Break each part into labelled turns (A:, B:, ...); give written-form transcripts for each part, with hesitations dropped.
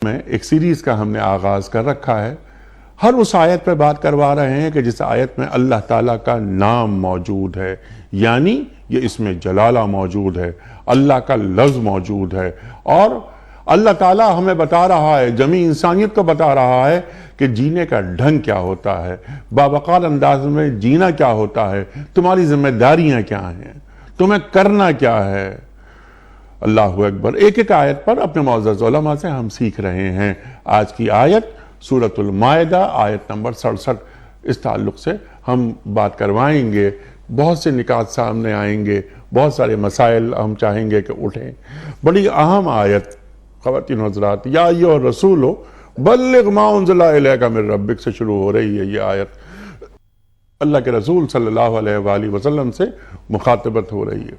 A: میں ایک سیریز کا ہم نے آغاز کر رکھا ہے. ہر اس آیت پہ بات کروا رہے ہیں کہ جس آیت میں اللہ تعالیٰ کا نام موجود ہے، یعنی یہ اس میں جلالہ موجود ہے، اللہ کا لفظ موجود ہے، اور اللہ تعالیٰ ہمیں بتا رہا ہے، جمیع انسانیت کو بتا رہا ہے کہ جینے کا ڈھنگ کیا ہوتا ہے، باوقار انداز میں جینا کیا ہوتا ہے، تمہاری ذمہ داریاں کیا ہیں، تمہیں کرنا کیا ہے. اللہ اکبر. ایک ایک آیت پر اپنے معزز علماء سے ہم سیکھ رہے ہیں. آج کی آیت سورۃ المائدہ آیت نمبر 67، اس تعلق سے ہم بات کروائیں گے. بہت سے نکات سامنے آئیں گے، بہت سارے مسائل ہم چاہیں گے کہ اٹھیں. بڑی اہم آیت خواتین حضرات، یا ایھا الرسول بلغ ما انزل الیک من ربک سے شروع ہو رہی ہے. یہ آیت اللہ کے رسول صلی اللہ علیہ وآلہ وسلم سے مخاطبت ہو رہی ہے.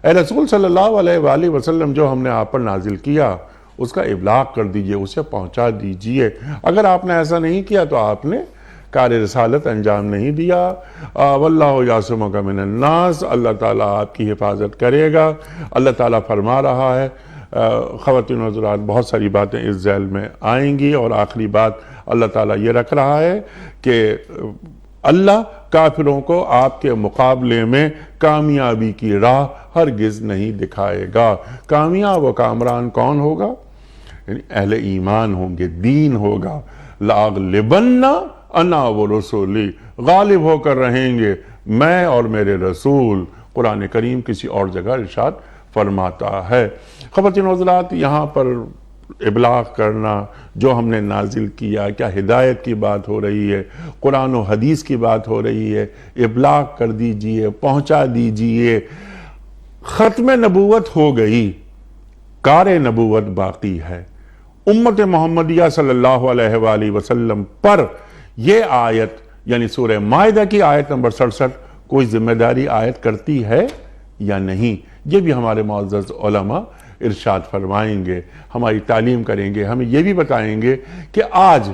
A: اے رسول صلی اللہ علیہ وآلہ وسلم، جو ہم نے آپ پر نازل کیا اس کا ابلاغ کر دیجئے، اسے پہنچا دیجئے. اگر آپ نے ایسا نہیں کیا تو آپ نے کار رسالت انجام نہیں دیا. واللہ یعصمک من الناس، اللہ تعالیٰ آپ کی حفاظت کرے گا. اللہ تعالیٰ فرما رہا ہے. خواتین و حضرات، بہت ساری باتیں اس ذیل میں آئیں گی، اور آخری بات اللہ تعالیٰ یہ رکھ رہا ہے کہ اللہ کافروں کو آپ کے مقابلے میں کامیابی کی راہ ہرگز نہیں دکھائے گا. کامیاب و کامران کون ہوگا؟ یعنی اہل ایمان ہوں گے، دین ہوگا. لَأَغْلِبَنَّ أَنَا وَرُسُلِي، غالب ہو کر رہیں گے میں اور میرے رسول. قرآن کریم کسی اور جگہ ارشاد فرماتا ہے. خواتین و حضرات، یہاں پر ابلاغ کرنا، جو ہم نے نازل کیا، کیا ہدایت کی بات ہو رہی ہے، قرآن و حدیث کی بات ہو رہی ہے. ابلاغ کر دیجئے، پہنچا دیجئے. ختم نبوت ہو گئی، کار نبوت باقی ہے. امت محمدیہ صلی اللہ علیہ وآلہ وسلم پر یہ آیت، یعنی سورہ مائدہ کی آیت نمبر 67 کوئی ذمہ داری عائد کرتی ہے یا نہیں؟ یہ بھی ہمارے معزز علماء ارشاد فرمائیں گے، ہماری تعلیم کریں گے، ہمیں یہ بھی بتائیں گے کہ آج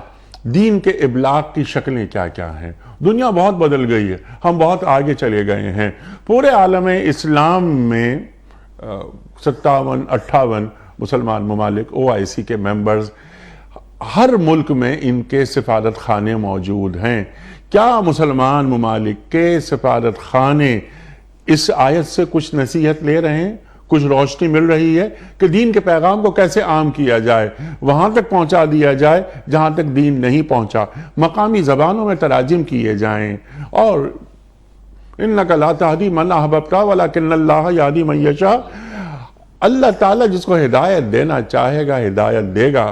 A: دین کے ابلاغ کی شکلیں کیا کیا ہیں. دنیا بہت بدل گئی ہے، ہم بہت آگے چلے گئے ہیں. پورے عالم اسلام میں 57-58 مسلمان ممالک OIC کے ممبرز، ہر ملک میں ان کے سفارت خانے موجود ہیں. کیا مسلمان ممالک کے سفارت خانے اس آیت سے کچھ نصیحت لے رہے ہیں، کچھ روشنی مل رہی ہے کہ دین کے پیغام کو کیسے عام کیا جائے، وہاں تک پہنچا دیا جائے جہاں تک دین نہیں پہنچا، مقامی زبانوں میں تراجم کیے جائیں؟ اور اِنَّكَ لَا تَهْدِي مَنْ أَحْبَبْتَ وَلَكِنَّ اللَّهَ يَهْدِي مَن يَشَاءُ. اللہ تعالیٰ جس کو ہدایت دینا چاہے گا ہدایت دے گا.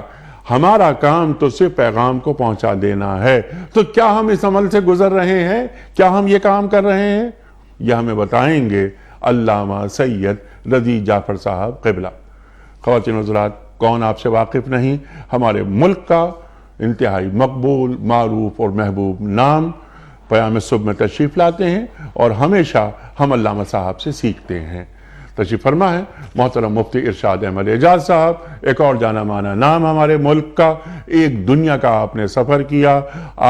A: ہمارا کام تو صرف پیغام کو پہنچا دینا ہے. تو کیا ہم اس عمل سے گزر رہے ہیں؟ کیا ہم یہ کام کر رہے ہیں؟ یہ ہمیں بتائیں گے علامہ سید رضی جعفر صاحب قبلہ. خواتین و حضرات، کون آپ سے واقف نہیں، ہمارے ملک کا انتہائی مقبول، معروف اور محبوب نام پیام صبح میں تشریف لاتے ہیں، اور ہمیشہ ہم علامہ صاحب سے سیکھتے ہیں. تشریف فرما ہے محترم مفتی ارشاد احمد اعجاز صاحب. ایک اور جانا مانا نام ہمارے ملک کا. ایک دنیا کا آپ نے سفر کیا.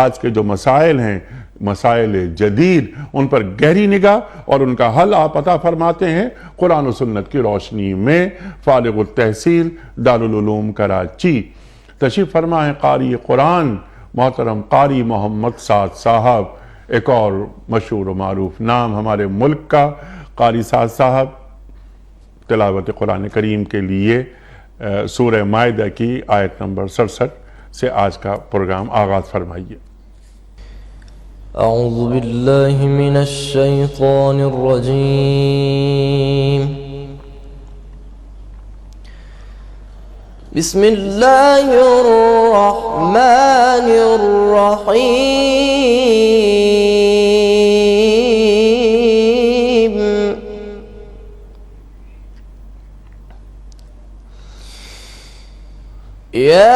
A: آج کے جو مسائل ہیں، مسائل جدید، ان پر گہری نگاہ اور ان کا حل آپ عطا فرماتے ہیں قرآن و سنت کی روشنی میں. فارغ التحصیل دارالعلوم کراچی. تشریف فرما ہے قاری قرآن محترم قاری محمد سعد صاحب. ایک اور مشہور و معروف نام ہمارے ملک کا. قاری سعد صاحب تلاوت قرآن کریم کے لیے سورہ مائدہ کی آیت نمبر 67 سے آج کا پروگرام آغاز فرمائیے.
B: اعوذ باللہ من الشیطان الرجیم. بسم اللہ الرحمن الرحیم. یا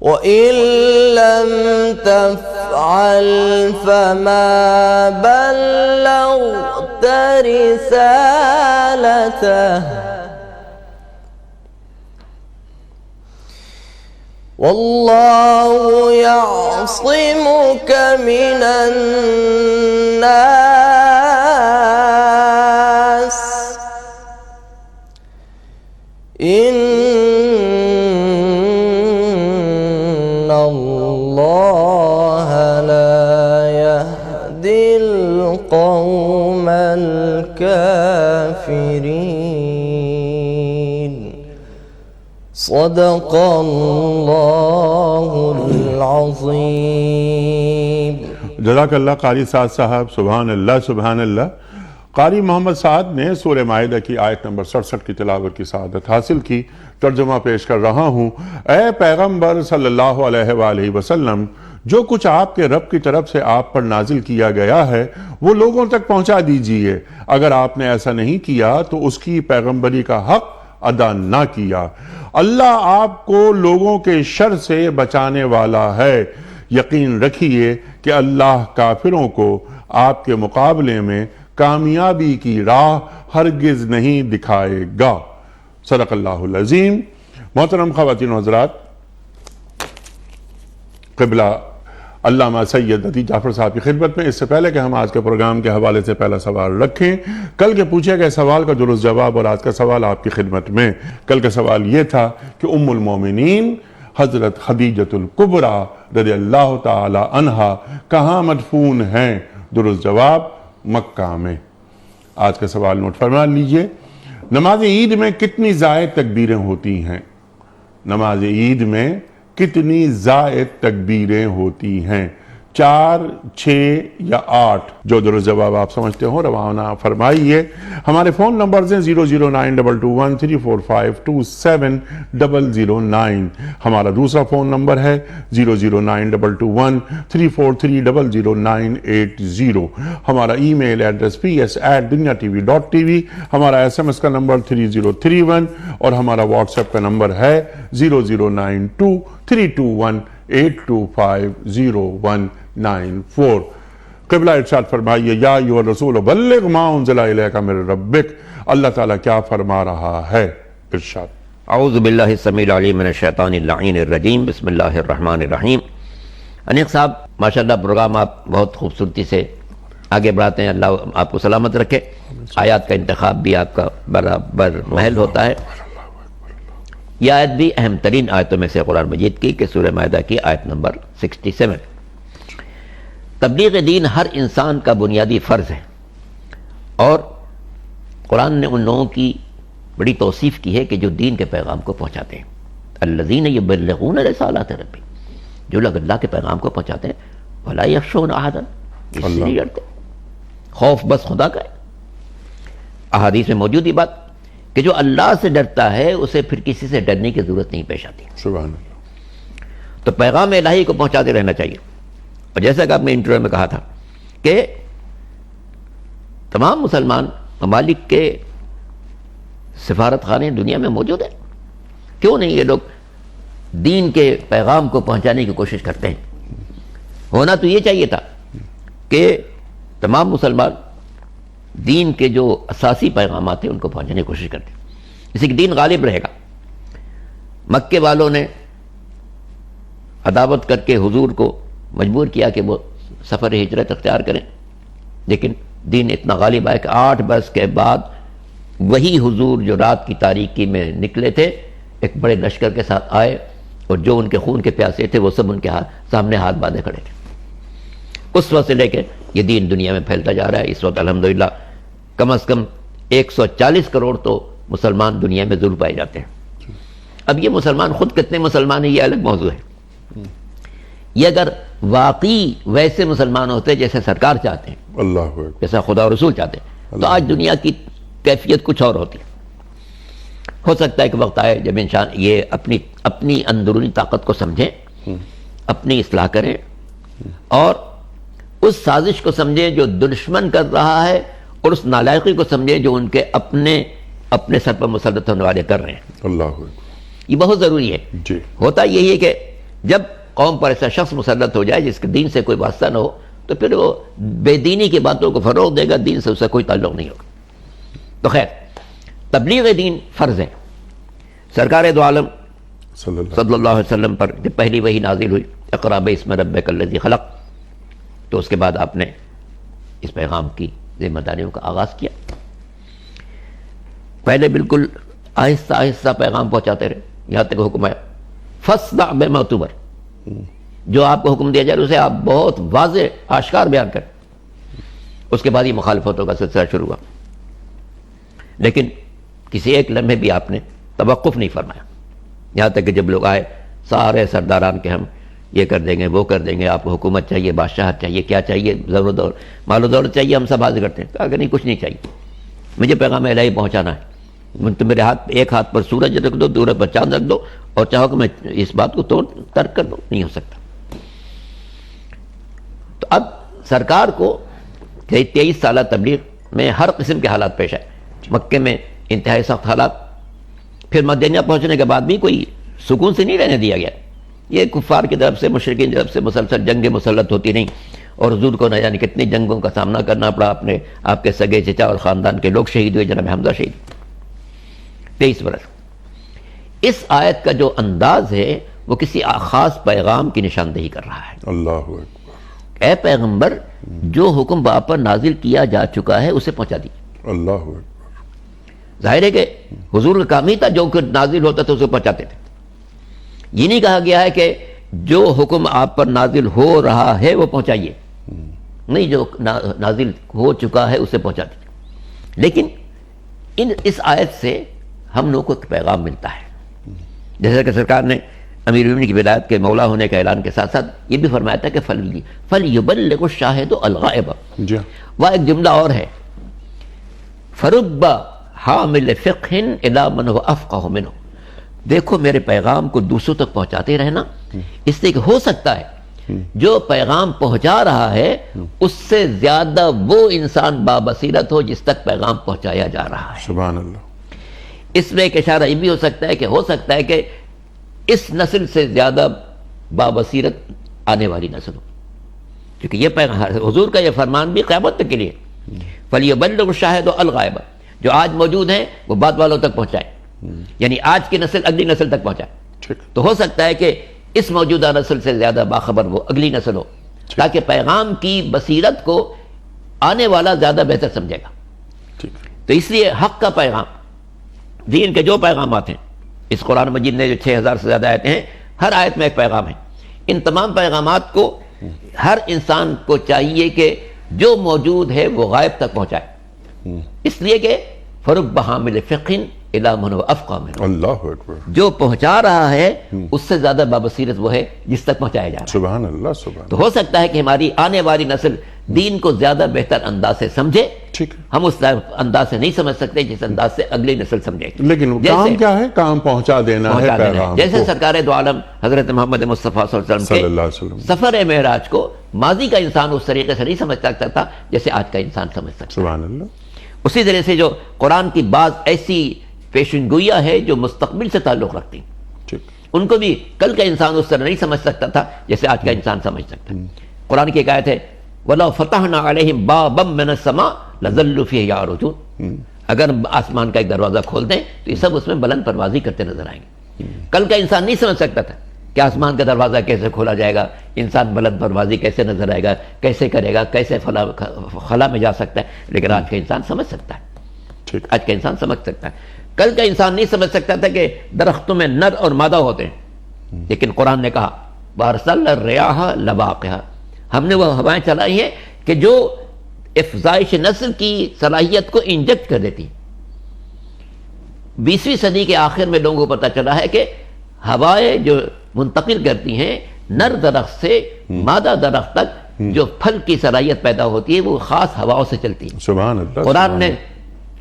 B: وَإِن لَّمْ تَفْعَلُوا افعل فما بلغت رسالته والله يعصمك من الناس إن الله لا يهدي القوم الكافرين صدق اللہ العظیم۔
A: جزاک اللہ قاری سعد صاحب، سبحان اللہ سبحان اللہ۔ قاری محمد سعد نے سورہ مائدہ کی آیت نمبر 67 کی تلاوت کی سعادت حاصل کی۔ ترجمہ پیش کر رہا ہوں۔ اے پیغمبر صلی اللہ علیہ وآلہ وسلم، جو کچھ آپ کے رب کی طرف سے آپ پر نازل کیا گیا ہے وہ لوگوں تک پہنچا دیجئے۔ اگر آپ نے ایسا نہیں کیا تو اس کی پیغمبری کا حق ادا نہ کیا۔ اللہ آپ کو لوگوں کے شر سے بچانے والا ہے۔ یقین رکھیے کہ اللہ کافروں کو آپ کے مقابلے میں کامیابی کی راہ ہرگز نہیں دکھائے گا۔ صدق اللہ العظیم۔ محترم خواتین و حضرات، قبلہ علامہ سید عطیہ جعفر صاحب کی خدمت میں اس سے پہلے کہ ہم آج کے پروگرام کے حوالے سے پہلا سوال رکھیں، کل کے پوچھے گئے سوال کا درست جواب اور آج کا سوال آپ کی خدمت میں۔ کل کا سوال یہ تھا کہ ام المومنین حضرت خدیجۃ الکبریٰ رضی اللہ تعالی عنہا کہاں مدفون ہیں؟ درست جواب مکہ میں۔ آج کا سوال نوٹ فرما لیجئے۔ نماز عید میں کتنی زائد تکبیریں ہوتی ہیں؟ نماز عید میں کتنی زائد تکبیریں ہوتی ہیں؟ 4، 6 یا 8؟ جو درست جواب آپ سمجھتے ہو روانہ فرمائیے۔ ہمارے فون نمبرز ہیں 0092213452709۔ ہمارا دوسرا فون نمبر ہے 0092234300980۔ ہمارا ای میل ایڈریس ps@dunyatv.tv۔ ہمارا SMS کا نمبر 3031 اور ہمارا واٹس ایپ کا نمبر ہے 00923218250194۔ قبلہ ارشاد فرمائیے، یا ایھا الرسول بلغ ما انزل الیک من ربک۔ اللہ تعالیٰ کیا فرما رہا ہے؟ ارشاد۔
C: اعوذ باللہ السمیع العلیم من الشیطان اللعین الرجیم، بسم اللہ الرحمن الرحیم۔ انیق صاحب، ماشاءاللہ پروگرام آپ بہت خوبصورتی سے آگے بڑھاتے ہیں، اللہ آپ کو سلامت رکھے۔ آیات کا انتخاب بھی آپ کا برابر محل ہوتا ہے۔ یہ آیت بھی اہم ترین آیتوں میں سے قرآن مجید کی کہ سورہ مائدہ کی آیت نمبر 67۔ تبلیغ دین ہر انسان کا بنیادی فرض ہے، اور قرآن نے ان لوگوں کی بڑی توصیف کی ہے کہ جو دین کے پیغام کو پہنچاتے ہیں۔ الذین یبلغون رسالات ربی، جو لوگ اللہ کے پیغام کو پہنچاتے ہیں، ولا یخشون احدا، اس سے نہیں ڈرتے، خوف بس خدا کا ہے۔ احادیث میں موجود یہ بات کہ جو اللہ سے ڈرتا ہے اسے پھر کسی سے ڈرنے کی ضرورت نہیں پیش آتی۔
A: سبحان اللہ۔
C: تو پیغام الہی کو پہنچاتے رہنا چاہیے۔ اور جیسا کہ آپ نے انٹرویو میں کہا تھا کہ تمام مسلمان ممالک کے سفارت خانے دنیا میں موجود ہیں، کیوں نہیں یہ لوگ دین کے پیغام کو پہنچانے کی کوشش کرتے ہیں؟ ہونا تو یہ چاہیے تھا کہ تمام مسلمان دین کے جو اساسی پیغامات ہیں ان کو پہنچانے کی کوشش کرتے ہیں، اسی کہ دین غالب رہے گا۔ مکے والوں نے عداوت کر کے حضور کو مجبور کیا کہ وہ سفر ہجرت اختیار کریں، لیکن دین اتنا غالب آیا کہ 8 برس کے بعد وہی حضور جو رات کی تاریکی میں نکلے تھے ایک بڑے لشکر کے ساتھ آئے، اور جو ان کے خون کے پیاسے تھے وہ سب ان کے سامنے ہاتھ باندھے کھڑے تھے۔ اس وقت سے لے کے یہ دین دنیا میں پھیلتا جا رہا ہے۔ اس وقت الحمدللہ کم از کم 140 کروڑ تو مسلمان دنیا میں ضرور پائے جاتے ہیں۔ اب یہ مسلمان خود کتنے مسلمان ہیں یہ الگ موضوع ہے۔ یہ اگر واقعی ویسے مسلمان ہوتے جیسے سرکار چاہتے ہیں،
A: اللہ اکبر،
C: جیسا خدا و رسول چاہتے ہیں، تو آج دنیا کی کیفیت کچھ اور ہوتی ہے۔ ہو سکتا ہے کہ وقت آئے جب انسان یہ اپنی اندرونی طاقت کو سمجھیں، اپنی اصلاح کریں، اور اس سازش کو سمجھیں جو دشمن کر رہا ہے، اور اس نالائقی کو سمجھیں جو ان کے اپنے سر پر مسلط ہونے والے کر رہے ہیں۔
A: اللہ اکبر،
C: یہ بہت ضروری ہے۔
A: جی،
C: ہوتا یہی ہے کہ جب قوم پر ایسا شخص مسلط ہو جائے جس کے دین سے کوئی واسطہ نہ ہو تو پھر وہ بے دینی کی باتوں کو فروغ دے گا، دین سے اس کا کوئی تعلق نہیں ہوگا۔ تو خیر، تبلیغ دین فرض ہے۔ سرکار دو عالم صلی اللہ علیہ وسلم پر جب پہلی وحی نازل ہوئی، اقرأ باسم ربک الذی خلق، تو اس کے بعد آپ نے اس پیغام کی ذمہ داریوں کا آغاز کیا۔ پہلے بالکل آہستہ آہستہ پیغام پہنچاتے رہے، یہاں تک حکم ہے فاصدع بما تؤمر، جو آپ کو حکم دیا جائے اسے آپ بہت واضح آشکار بیان کریں۔ اس کے بعد یہ مخالفتوں کا سلسلہ شروع ہوا، لیکن کسی ایک لمحے بھی آپ نے توقف نہیں فرمایا، یہاں تک کہ جب لوگ آئے سارے سرداران کے ہم یہ کر دیں گے وہ کر دیں گے، آپ کو حکومت چاہیے، بادشاہت چاہیے، کیا چاہیے، ضرورت اور مال و دولت چاہیے، ہم سب حاضر کرتے ہیں۔ کہا کہ نہیں، کچھ نہیں چاہیے، مجھے پیغام الہی پہنچانا ہے۔ تو میرے ایک ہاتھ پر سورج رکھ دو، دوسرے پر چاند رکھ دو، اور چاہو کہ میں اس بات کو ترک کر دوں، نہیں ہو سکتا۔ تو اب سرکار کو 23 سالہ تبلیغ میں ہر قسم کے حالات پیش آئے۔ مکے میں انتہائی سخت حالات، پھر مدینہ پہنچنے کے بعد بھی کوئی سکون سے نہیں رہنے دیا گیا۔ یہ کفار کی طرف سے، مشرکین کی طرف سے مسلسل جنگیں مسلط ہوتی رہیں، اور حضور کو نہ جانے کتنی جنگوں کا سامنا کرنا پڑا۔ آپ کے سگے چچا اور خاندان کے لوگ شہید ہوئے، جناب حمزہ شہید، 23 برس۔ اس آیت کا جو انداز ہے وہ کسی خاص پیغام کی نشاندہی کر رہا ہے۔
A: اللہ اکبر۔
C: اے پیغمبر، جو حکم آپ پر نازل کیا جا چکا ہے اسے پہنچا دیجیے۔
A: اللہ اکبر۔
C: ظاہر ہے کہ حضور کا کام ہی تھا، جو کچھ نازل ہوتا تھا اسے پہنچاتے تھے۔ یہ نہیں کہا گیا ہے کہ جو حکم آپ پر نازل ہو رہا ہے وہ پہنچائیے، نہیں، جو نازل ہو چکا ہے اسے پہنچا دیجیے۔ لیکن اس آیت سے ہم لوگوں کو ایک پیغام ملتا ہے، جیسا کہ سرکار نے امیر المومنین کی ولایت کے مولا ہونے کا اعلان کے ساتھ ساتھ یہ بھی فرمایا تھا کہ فَلْيُبَلِّغُ الشَّاهِدُ الْغَائِبَ۔
A: جی
C: وہاں ایک جملہ اور ہے، فَرُبَّ حَامِلِ فِقْهٍ إِلَىٰ مَنْ هُوَ أَفْقَهُ مِنْهُ۔ دیکھو میرے پیغام کو دوسروں تک پہنچاتے رہنا، اس لیے کہ ہو سکتا ہے جو پیغام پہنچا رہا ہے اس سے زیادہ وہ انسان بابصیرت ہو جس تک پیغام پہنچایا جا رہا ہے۔
A: سبحان اللہ۔
C: اس میں ایک اشارہ یہ بھی ہو سکتا ہے کہ اس نسل سے زیادہ بابصیرت آنے والی نسل ہو، کیونکہ یہ پیغام حضور کا یہ فرمان بھی قیامت تک کے لیے، فَلْيُبَلِّغُ الشَّاهِدُ الْغَائِبَ، جو آج موجود ہیں وہ بعد والوں تک پہنچائے، یعنی آج کی نسل اگلی نسل تک پہنچائے۔ تو ہو سکتا ہے کہ اس موجودہ نسل سے زیادہ باخبر وہ اگلی نسل ہو، تاکہ پیغام کی بصیرت کو آنے والا زیادہ بہتر سمجھے گا۔ تو اس لیے حق کا پیغام، دین کے جو پیغامات ہیں، اس قرآن مجید نے جو 6000 سے زیادہ آیتیں ہیں، ہر آیت میں ایک پیغام ہے۔ ان تمام پیغامات کو ہر انسان کو چاہیے کہ جو موجود ہے وہ غائب تک پہنچائے، اس لیے کہ فَرُبَّ حَامِلِ فِقْهٍ إِلَىٰ مَنْ هُوَ أَفْقَهُ مِنْهُ،
A: اللہ اکبر۔
C: جو پہنچا رہا ہے اس سے زیادہ بابصیرت وہ ہے جس تک پہنچایا جا رہا ہے۔
A: سبحان اللہ، سبحان
C: تو ہو سکتا ہے کہ ہماری آنے والی نسل دین کو زیادہ بہتر انداز سے سمجھے،
A: ٹھیک ہے،
C: ہم اس انداز سے نہیں سمجھ سکتے جس انداز سے اگلی نسل سمجھے گی۔
A: لیکن کام کیا ہے؟ کام پہنچا دینا ہے پیغام کو۔
C: جیسے سرکار دو عالم حضرت محمد مصطفیٰ صلی اللہ
A: صلی اللہ
C: علیہ
A: علیہ
C: وسلم
A: وسلم
C: کے سفر معراج کو ماضی کا انسان اس طریقے سے نہیں سمجھ سکتا تھا جیسے آج کا انسان سمجھ سکتا۔
A: سبحان اللہ۔
C: اسی طرح سے جو قرآن کی بعض ایسی پیشن گوئیاں ہے جو مستقبل سے تعلق رکھتی،
A: ٹھیک،
C: ان کو بھی کل کا انسان اس طرح نہیں سمجھ سکتا تھا جیسے آج کا انسان سمجھ سکتا ہے۔ قرآن کی ایک آیت ہے وَلَوْ فَتَحْنَا عَلَيْهِمْ بَابًا مِّنَ السَّمَاءِ لَظَلُّوا فِيهِ يَعْرُجُونَ، اگر آسمان کا ایک دروازہ کھول دیں تو یہ سب اس میں بلند پروازی کرتے نظر آئیں گے۔ کل کا انسان نہیں سمجھ سکتا تھا کہ آسمان کا دروازہ کیسے کھولا جائے گا، انسان بلند پروازی کیسے نظر آئے گا، کیسے کرے گا، کیسے خلا میں جا سکتا ہے، لیکن آج کا انسان سمجھ سکتا ہے،
A: ٹھیک،
C: آج کا انسان سمجھ سکتا ہے۔ کل کا انسان نہیں سمجھ سکتا تھا کہ درختوں میں نر اور مادہ ہوتے ہیں، لیکن قرآن نے کہا وَأَرْسَلْنَا الرِّيَاحَ لَوَاقِحَ، ہم نے وہ ہوائیں چلائی ہیں کہ جو افزائش نسل کی صلاحیت کو انجیکٹ کر دیتی۔ 20ویں صدی کے آخر میں لوگوں کو پتہ چلا ہے کہ ہوائیں جو منتقل کرتی ہیں نر درخت سے مادہ درخت تک جو پھل کی صلاحیت پیدا ہوتی ہے وہ خاص ہواؤں سے چلتی ہے۔
A: سبحان اللہ۔
C: قرآن نے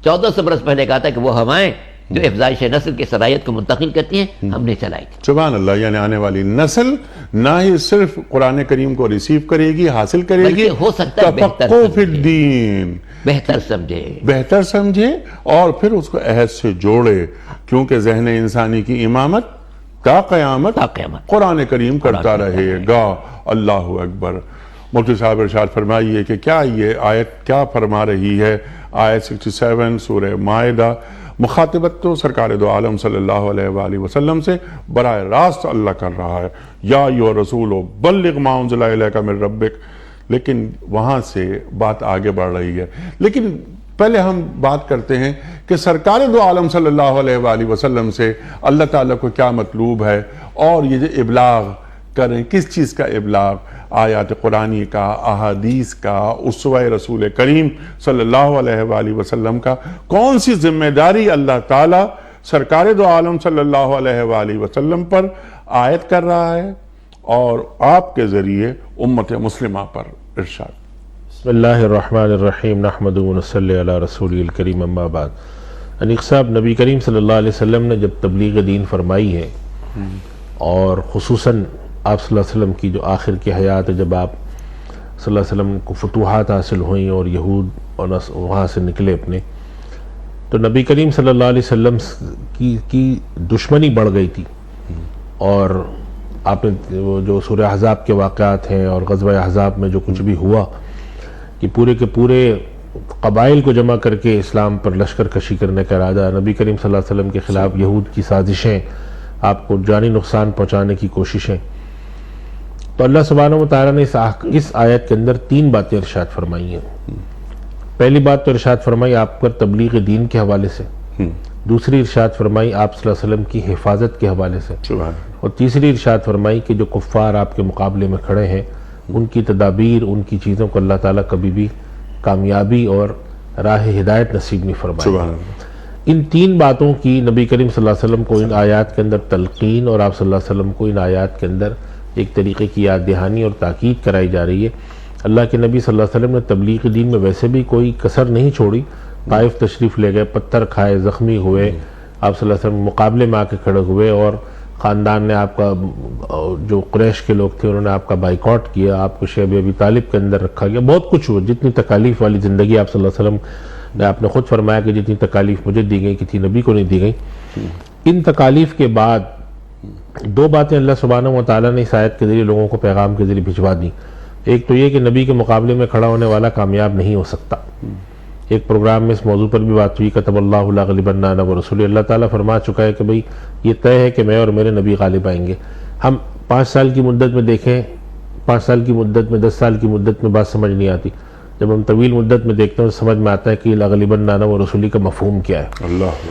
C: 1400 برس پہلے کہا تھا کہ وہ ہوائیں جو افزائش نسل کی صلاحیت کو منتقل کرتی ہیں ہم نے چلائی تھی۔
A: سبحان اللہ، یعنی آنے والی نسل نہ ہی صرف قرآن کریم کو ریسیو کرے گی، حاصل کرے گی،
C: بلکہ ہو سکتا ہے بہتر
A: تفقہ فی الدین، بہتر سمجھے اور پھر اس کو عہد سے جوڑے، کیونکہ ذہن انسانی کی امامت تا قیامت
C: تا قیامت
A: قرآن کریم کرتا رہے گا۔ اللہ اکبر۔ مفتی صاحب ارشاد فرمائیے کہ کیا یہ آیت کیا فرما رہی ہے؟ آیت 67 سورہ مائدہ، مخاطبت تو سرکار دو عالم صلی اللہ علیہ وآلہ وسلم سے براہ راست اللہ کر رہا ہے، یا ایھا الرسول بلغ ما انزل الیک من ربک، لیکن وہاں سے بات آگے بڑھ رہی ہے۔ لیکن پہلے ہم بات کرتے ہیں کہ سرکار دو عالم صلی اللہ علیہ وآلہ وسلم سے اللہ تعالیٰ کو کیا مطلوب ہے، اور یہ جو ابلاغ کریں کس چیز کا ابلاغ؟ آیات قرآنی کا، احادیث کا، اسوہ رسول کریم صلی اللہ علیہ وآلہ وسلم کا۔ کون سی ذمہ داری اللہ تعالیٰ سرکار دو عالم صلی اللہ علیہ وآلہ وسلم پر عائد کر رہا ہے اور آپ کے ذریعے امت مسلمہ پر؟ ارشاد۔
D: بسم اللہ الرحمن الرحیم، نحمدہ و نصلی علی رسولہ الکریم، اما بعد۔ انیق صاحب، نبی کریم صلی اللہ علیہ وسلم نے جب تبلیغ دین فرمائی ہے، اور خصوصاً آپ صلی اللہ علیہ وسلم کی جو آخر کی حیات ہے، جب آپ صلی اللہ علیہ وسلم کو فتوحات حاصل ہوئیں اور یہود اور وہاں سے نکلے اپنے، تو نبی کریم صلی اللہ علیہ وسلم کی دشمنی بڑھ گئی تھی، اور آپ نے وہ جو سورہ احزاب کے واقعات ہیں اور غزوہ احزاب میں جو کچھ بھی ہوا کہ پورے کے پورے قبائل کو جمع کر کے اسلام پر لشکر کشی کرنے کا ارادہ، نبی کریم صلی اللہ علیہ وسلم کے خلاف یہود کی سازشیں، آپ کو جانی نقصان پہنچانے کی کوششیں، تو اللہ سبحانہ و تعالیٰ نے اس آیت کے اندر 3 باتیں ارشاد فرمائی ہیں۔ پہلی بات تو ارشاد فرمائی آپ پر تبلیغ دین کے حوالے سے، دوسری ارشاد فرمائی آپ صلی اللہ علیہ وسلم کی حفاظت کے حوالے سے، اور تیسری ارشاد فرمائی کہ جو کفار آپ کے مقابلے میں کھڑے ہیں ان کی تدابیر، ان کی چیزوں کو اللہ تعالیٰ کبھی بھی کامیابی اور راہ ہدایت نصیب نہیں فرمائے۔ ان 3 باتوں کی نبی کریم صلی اللہ علیہ وسلم کو ان آیات کے اندر تلقین، اور آپ صلی اللہ علیہ وسلم کو ان آیات کے اندر ایک طریقے کی یاد دہانی اور تاکید کرائی جا رہی ہے۔ اللہ کے نبی صلی اللہ علیہ وسلم نے تبلیغ دین میں ویسے بھی کوئی کسر نہیں چھوڑی، طائف تشریف لے گئے، پتھر کھائے، زخمی ہوئے، آپ صلی اللہ علیہ وسلم مقابلے میں آ کے کھڑے ہوئے، اور خاندان نے آپ کا، جو قریش کے لوگ تھے انہوں نے آپ کا بائیکاٹ کیا، آپ کو شیب ابی طالب کے اندر رکھا گیا، بہت کچھ ہوا۔ جتنی تکالیف والی زندگی آپ صلی اللہ علیہ وسلم نے، آپ نے خود فرمایا کہ جتنی تکالیف مجھے دی گئی کسی نبی کو نہیں دی گئی۔ ان تکالیف کے بعد 2 باتیں اللہ سبحانہ و تعالیٰ نے اس آیت کے ذریعے لوگوں کو پیغام کے ذریعے بھجوا دی۔ ایک تو یہ کہ نبی کے مقابلے میں کھڑا ہونے والا کامیاب نہیں ہو سکتا۔ ایک پروگرام میں اس موضوع پر بھی بات ہوئی، کتب اللہ لاغلبن انا ورسولی، اللہ تعالیٰ فرما چکا ہے کہ بھئی یہ طے ہے کہ میں اور میرے نبی غالب آئیں گے۔ ہم 5 سال کی مدت میں دیکھیں، 5 سال کی مدت میں، 10 سال کی مدت میں بات سمجھ نہیں آتی، جب ہم طویل مدت میں دیکھتے ہیں تو سمجھ میں آتا ہے کہ لاغلبن انا ورسولی کا مفہوم کیا ہے۔
A: اللہ،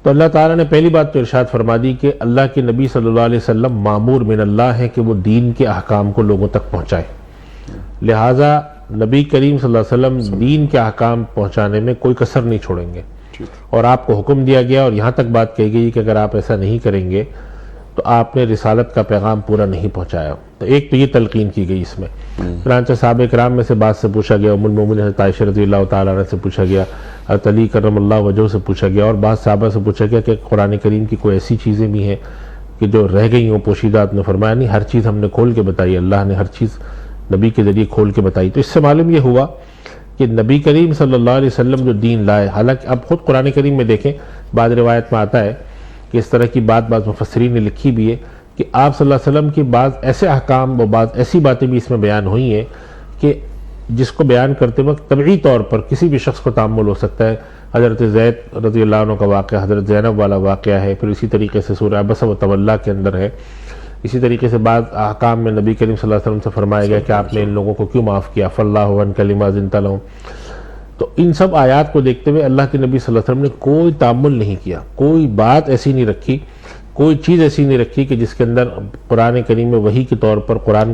D: تو اللہ تعالیٰ نے پہلی بات تو ارشاد فرما دی کہ اللہ کے نبی صلی اللہ علیہ وسلم مامور من اللہ ہیں کہ وہ دین کے احکام کو لوگوں تک پہنچائے، لہٰذا نبی کریم صلی اللہ علیہ وسلم دین کے احکام پہنچانے میں کوئی کسر نہیں چھوڑیں گے، اور آپ کو حکم دیا گیا اور یہاں تک بات کہی گئی کہ اگر آپ ایسا نہیں کریں گے تو آپ نے رسالت کا پیغام پورا نہیں پہنچایا۔ تو ایک تو یہ تلقین کی گئی اس میں۔ چنانچہ صحابہ کرام میں سے بات سے پوچھا گیا، ام المومنین حضرت عائشہ رضی اللہ تعالیٰ عنہ سے پوچھا گیا، حضرت علی کرم اللہ وجہہ سے پوچھا گیا، اور بعض صحابہ سے پوچھا گیا کہ قرآن کریم کی کوئی ایسی چیزیں بھی ہیں کہ جو رہ گئی ہوں پوشیدہ۔ آپ نے فرمایا نہیں، ہر چیز ہم نے کھول کے بتائی، اللہ نے ہر چیز نبی کے ذریعے کھول کے بتائی۔ تو اس سے معلوم یہ ہوا کہ نبی کریم صلی اللہ علیہ وسلم جو دین لائے، حالانکہ اب خود قرآن کریم میں دیکھیں، بعض روایت میں آتا ہے کہ اس طرح کی بات بعض مفسرین نے لکھی بھی ہے کہ آپ صلی اللہ علیہ وسلم کی بعض ایسے احکام و بعض ایسی باتیں بھی اس میں بیان ہوئی ہیں کہ جس کو بیان کرتے وقت طبعی طور پر کسی بھی شخص کو تعمل ہو سکتا ہے۔ حضرت زید رضی اللہ عنہ کا واقعہ، حضرت زینب والا واقعہ ہے، پھر اسی طریقے سے سورہ عبس و تولیٰ کے اندر ہے۔ اسی طریقے سے بعض احکام میں نبی کریم صلی اللہ علیہ وسلم سے فرمایا گیا کہ آپ نے ان لوگوں کو کیوں معاف کیا، فاللہ عنک لما زنت لہم۔ تو ان سب آیات کو دیکھتے ہوئے اللہ کے نبی صلی اللہ علیہ وسلم نے کوئی تعامل نہیں کیا، کوئی بات ایسی نہیں رکھی، کوئی چیز ایسی نہیں رکھی کہ جس کے اندر قرآن کریم میں وحی کے طور پر قرآن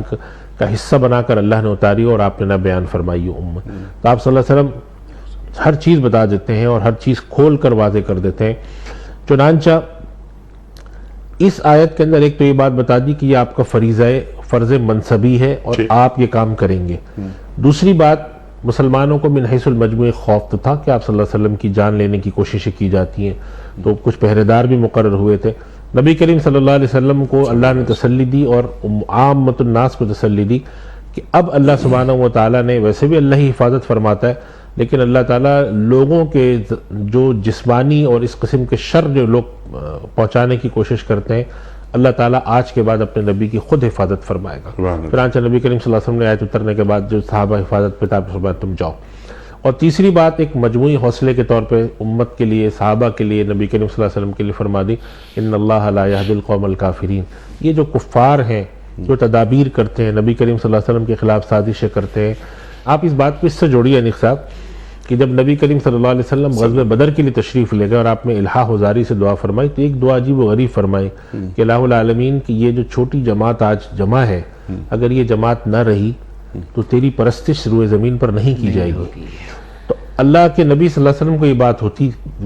D: کا حصہ بنا کر اللہ نے اتاری اور آپ نے نہ بیان فرمائی ہو امت۔ تو آپ صلی اللہ علیہ وسلم ہر چیز بتا دیتے ہیں اور ہر چیز کھول کر واضح کر دیتے ہیں۔ چنانچہ اس آیت کے اندر ایک تو یہ بات بتا دی کہ یہ آپ کا فرض منصبی ہے اور آپ یہ کام کریں گے۔ دوسری بات، مسلمانوں کو من حیث المجموع خوف تو تھا کہ آپ صلی اللہ علیہ وسلم کی جان لینے کی کوششیں کی جاتی ہیں، تو کچھ پہرے دار بھی مقرر ہوئے تھے۔ نبی کریم صلی اللہ علیہ وسلم کو اللہ نے تسلی دی اور عامت الناس کو تسلی دی کہ اب اللہ سبحانہ و تعالیٰ نے، ویسے بھی اللہ ہی حفاظت فرماتا ہے، لیکن اللہ تعالیٰ لوگوں کے جو جسمانی اور اس قسم کے شر جو لوگ پہنچانے کی کوشش کرتے ہیں، اللہ تعالیٰ آج کے بعد اپنے نبی کی خود حفاظت فرمائے گا۔ چنانچہ نبی کریم صلی اللہ علیہ وسلم نے آیت اترنے کے بعد جو صحابہ حفاظت پہ فرمایا تم جاؤ۔ اور تیسری بات ایک مجموعی حوصلے کے طور پہ امت کے لیے، صحابہ کے لیے، نبی کریم صلی اللہ علیہ وسلم کے لیے فرما دی ان اللہ لا یہدی القوم الکافرین۔ یہ جو کفار ہیں جو تدابیر کرتے ہیں، نبی کریم صلی اللہ علیہ وسلم کے خلاف سازشیں کرتے ہیں، آپ اس بات کو اس سے جوڑیے انیق صاحب کہ جب نبی کریم صلی اللہ علیہ وسلم غزوہ بدر کے لیے تشریف لے گئے اور آپ نے الہا حضاری سے دعا فرمائی تو ایک دعا عجیب و غریب فرمائی کہ الہ العالمین کی یہ جو چھوٹی جماعت آج جمع ہے، اگر یہ جماعت نہ رہی تو تیری پرستش روئے زمین پر نہیں کی جائے گی۔ تو اللہ کے نبی صلی اللہ علیہ وسلم کو یہ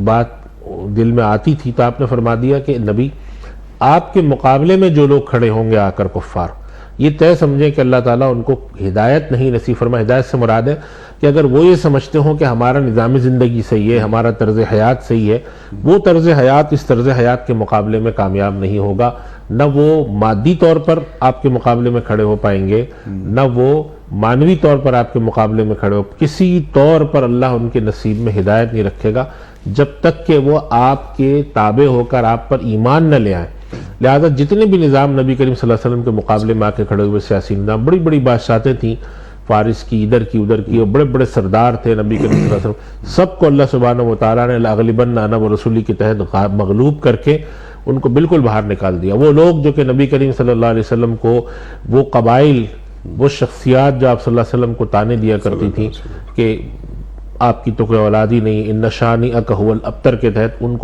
D: بات دل میں آتی تھی تو آپ نے فرما دیا کہ نبی آپ کے مقابلے میں جو لوگ کھڑے ہوں گے آ کر کفار، یہ طے سمجھیں کہ اللہ تعالیٰ ان کو ہدایت نہیں نصیب فرما۔ ہدایت سے مراد ہے کہ اگر وہ یہ سمجھتے ہوں کہ ہمارا نظام زندگی صحیح ہے، ہمارا طرز حیات صحیح ہے، وہ طرز حیات اس طرز حیات کے مقابلے میں کامیاب نہیں ہوگا، نہ وہ مادی طور پر آپ کے مقابلے میں کھڑے ہو پائیں گے، نہ وہ معنوی طور پر آپ کے مقابلے میں کھڑے ہو، کسی طور پر اللہ ان کے نصیب میں ہدایت نہیں رکھے گا جب تک کہ وہ آپ کے تابع ہو کر آپ پر ایمان نہ لے آئیں۔ لہذا جتنے بھی نظام نبی کریم صلی اللہ علیہ وسلم کے مقابلے میں آ کے کھڑے ہوئے سیاسی نظام، بڑی بڑی بادشاہتیں تھیں، فارس کی، ادھر کی، ادھر کی، اور بڑے بڑے سردار تھے نبی کریم صلی اللہ علیہ وسلم، سب کو اللہ سبحانہ و تعالیٰ نے لاغلبن انا ورسولی کے تحت مغلوب کر کے ان کو بالکل باہر نکال دیا۔ وہ لوگ جو کہ نبی کریم صلی اللہ علیہ وسلم کو، وہ قبائل، وہ شخصیات جو آپ صلی اللہ علیہ وسلم کو تانے دیا کرتی تھیں کہ آپ کی تو کوئی اولاد ہی نہیں، ان شانئک ھو الابتر کے تحت ان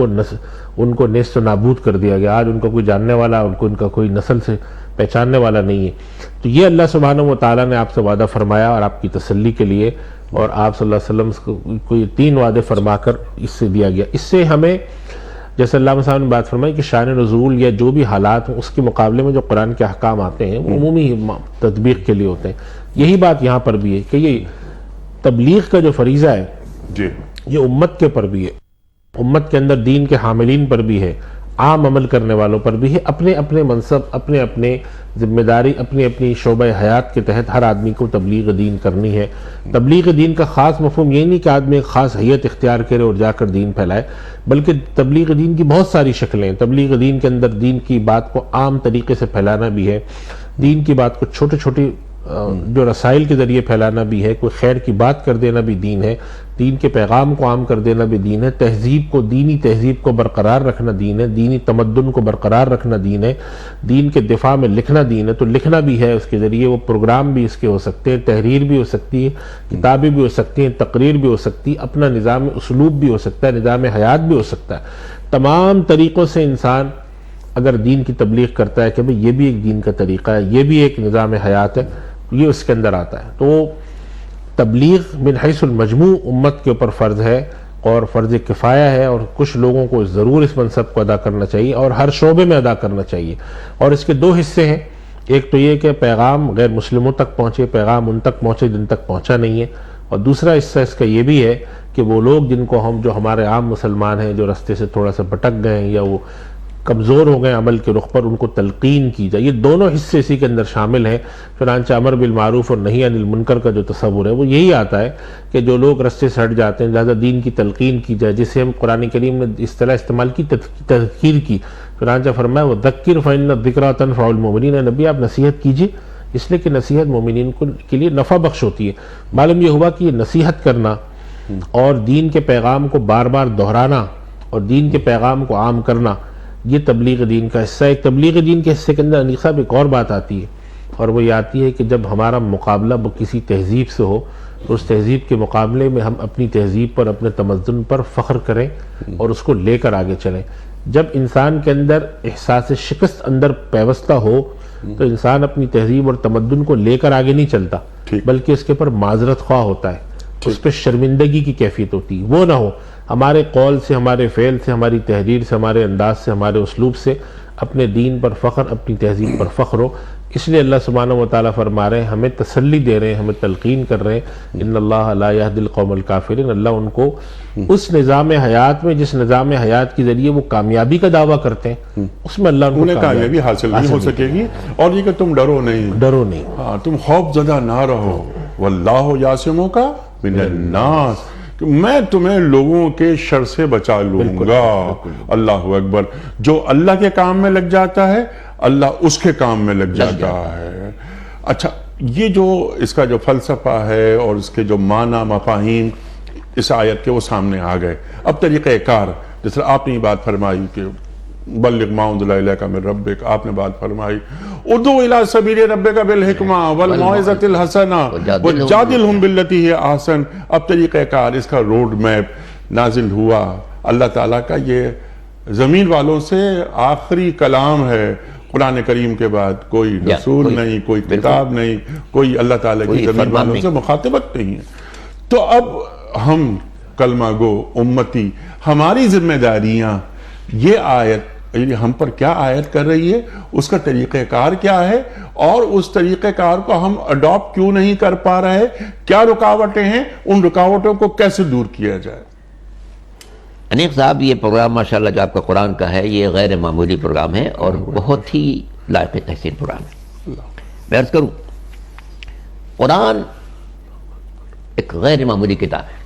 D: کو نیست و نابود کر دیا گیا۔ آج ان کا کوئی جاننے والا، ان کا کوئی نسل سے پہچاننے والا نہیں ہے۔ تو یہ اللہ سبحانہ و تعالیٰ نے آپ سے وعدہ فرمایا اور آپ کی تسلی کے لیے، اور آپ صلی اللہ علیہ وسلم کو یہ 3 وعدے فرما کر اس سے دیا گیا۔ اس سے ہمیں جیسے اللہ صاحب نے بات فرمائی کہ شان نزول یا جو بھی حالات ہیں اس کے مقابلے میں جو قرآن کے احکام آتے ہیں وہ عمومی تطبیق کے لیے ہوتے ہیں۔ یہی بات یہاں پر بھی ہے کہ یہ تبلیغ کا جو فریضہ ہے
A: جی
D: یہ امت کے پر بھی ہے، امت کے اندر دین کے حاملین پر بھی ہے، عام عمل کرنے والوں پر بھی ہے، اپنے اپنے منصب، اپنے اپنے ذمہ داری، اپنی اپنی شعبہ حیات کے تحت ہر آدمی کو تبلیغ دین کرنی ہے۔ تبلیغ دین کا خاص مفہوم یہ نہیں کہ آدمی ایک خاص حیت اختیار کرے اور جا کر دین پھیلائے، بلکہ تبلیغ دین کی بہت ساری شکلیں ہیں۔ تبلیغ دین کے اندر دین کی بات کو عام طریقے سے پھیلانا بھی ہے، دین کی بات کو چھوٹے چھوٹے جو رسائل کے ذریعے پھیلانا بھی ہے، کوئی خیر کی بات کر دینا بھی دین ہے، دین کے پیغام کو عام کر دینا بھی دین ہے، تہذیب کو، دینی تہذیب کو برقرار رکھنا دین ہے، دینی تمدن کو برقرار رکھنا دین ہے، دین کے دفاع میں لکھنا دین ہے۔ تو لکھنا بھی ہے اس کے ذریعے، وہ پروگرام بھی اس کے ہو سکتے ہیں، تحریر بھی ہو سکتی ہے، کتابیں بھی ہو سکتی ہیں، تقریر بھی ہو سکتی ہے، اپنا نظام اسلوب بھی ہو سکتا ہے، نظام حیات بھی ہو سکتا ہے۔ تمام طریقوں سے انسان اگر دین کی تبلیغ کرتا ہے کہ بھئی یہ بھی ایک دین کا طریقہ ہے، یہ بھی ایک نظام حیات ہے، یہ اس کے اندر آتا ہے۔ تو تبلیغ من حیث المجموع امت کے اوپر فرض ہے اور فرض کفایہ ہے، اور کچھ لوگوں کو ضرور اس منصب کو ادا کرنا چاہیے اور ہر شعبے میں ادا کرنا چاہیے۔ اور اس کے 2 حصے ہیں، ایک تو یہ کہ پیغام غیر مسلموں تک پہنچے، پیغام ان تک پہنچے جن تک پہنچا نہیں ہے، اور دوسرا حصہ اس کا یہ بھی ہے کہ وہ لوگ جن کو جو ہمارے عام مسلمان ہیں جو رستے سے تھوڑا سا بھٹک گئے ہیں یا وہ کمزور ہو گئے عمل کے رخ پر، ان کو تلقین کی جائے۔ یہ دونوں حصے اسی کے اندر شامل ہیں۔ چنانچہ امر بالمعروف اور نہی عن المنکر کا جو تصور ہے وہ یہی آتا ہے کہ جو لوگ رستے سے ہٹ جاتے ہیں، لہذا دین کی تلقین کی جائے، جسے ہم قرآن کریم نے اصطلاح استعمال کی تذکیر کی۔ چنانچہ فرمایا وَذَكِّرْ فَإِنَّ الذِّكْرَىٰ تَنفَعُ الْمُؤْمِنِينَ، نبی آپ نصیحت کیجیے اس لیے کہ نصیحت مومنین کے لیے نفع بخش ہوتی ہے۔ معلوم یہ ہوا کہ یہ نصیحت کرنا اور دین کے پیغام کو بار بار دہرانا اور دین کے پیغام کو عام کرنا یہ تبلیغ دین کا حصہ ہے۔ ایک تبلیغ دین کے حصے کے اندر انیق صاحب ایک اور بات آتی ہے، اور وہ یہ آتی ہے کہ جب ہمارا مقابلہ کسی تہذیب سے ہو تو اس تہذیب کے مقابلے میں ہم اپنی تہذیب پر، اپنے تمدن پر فخر کریں اور اس کو لے کر آگے چلیں۔ جب انسان کے اندر احساس شکست اندر پیوستہ ہو تو انسان اپنی تہذیب اور تمدن کو لے کر آگے نہیں چلتا، بلکہ اس کے اوپر معذرت خواہ ہوتا ہے، اس پہ شرمندگی کی کیفیت ہوتی ہے۔ وہ نہ ہو، ہمارے قول سے، ہمارے فعل سے، ہماری تحریر سے، ہمارے انداز سے، ہمارے اسلوب سے اپنے دین پر فخر، اپنی تہذیب پر فخر ہو۔ اس لیے اللہ سبحانہ و تعالیٰ فرما رہے ہیں، ہمیں تسلی دے رہے ہیں، ہمیں تلقین کر رہے ہیں، ان اللہ لا یہدی القوم الکافرین۔ اللہ ان کو اس نظام حیات میں، جس نظام حیات کے ذریعے وہ کامیابی کا دعویٰ کرتے ہیں، اس میں اللہ
A: انہیں کامیابی حاصل نہیں ہو سکے گی۔ اور یہ کہ تم ڈرو نہیں،
D: ہاں،
A: تم خوف زدہ نہ رہو، واللہ یعصمک من الناس، کہ میں تمہیں لوگوں کے شر سے بچا لوں گا۔ اللہ اکبر۔ جو اللہ کے کام میں لگ جاتا ہے اللہ اس کے کام میں لگ جاتا ہے. اچھا، یہ جو اس کا جو فلسفہ ہے اور اس کے جو معنی مفاہیم اس آیت کے وہ سامنے آ گئے. اب طریقہ کار، جس طرح آپ نے یہ بات فرمائی کہ بلغ ما انزل الیک من ربک، آپ نے بات فرمائی ادعو الی سبیل ربک بالحکمہ والموعظۃ الحسنہ وجادلہم باللتی ہی احسن. اب طریقہ کار، اس کا روڈ میپ نازل ہوا. اللہ تعالیٰ کا یہ زمین والوں سے آخری کلام ہے. قرآن کریم کے بعد کوئی رسول نہیں، کوئی کتاب نہیں، کوئی اللہ تعالیٰ کی زمین والوں سے مخاطبت نہیں ہے. تو اب ہم کلمہ گو امتی، ہماری ذمہ داریاں، یہ آیت ہم پر کیا آیت کر رہی ہے، اس کا طریقہ کار کیا ہے، اور اس طریقہ کار کو ہم اڈاپٹ کیوں نہیں کر پا رہے، کیا رکاوٹیں ہیں، ان رکاوٹوں کو کیسے دور کیا جائے.
C: انیق صاحب، یہ پروگرام ماشاءاللہ جو آپ کا قرآن کا ہے، یہ غیر معمولی پروگرام ہے اور بہت ہی لائق تحسین پروگرام ہے. میں عرض کروں، قرآن ایک غیر معمولی کتاب ہے.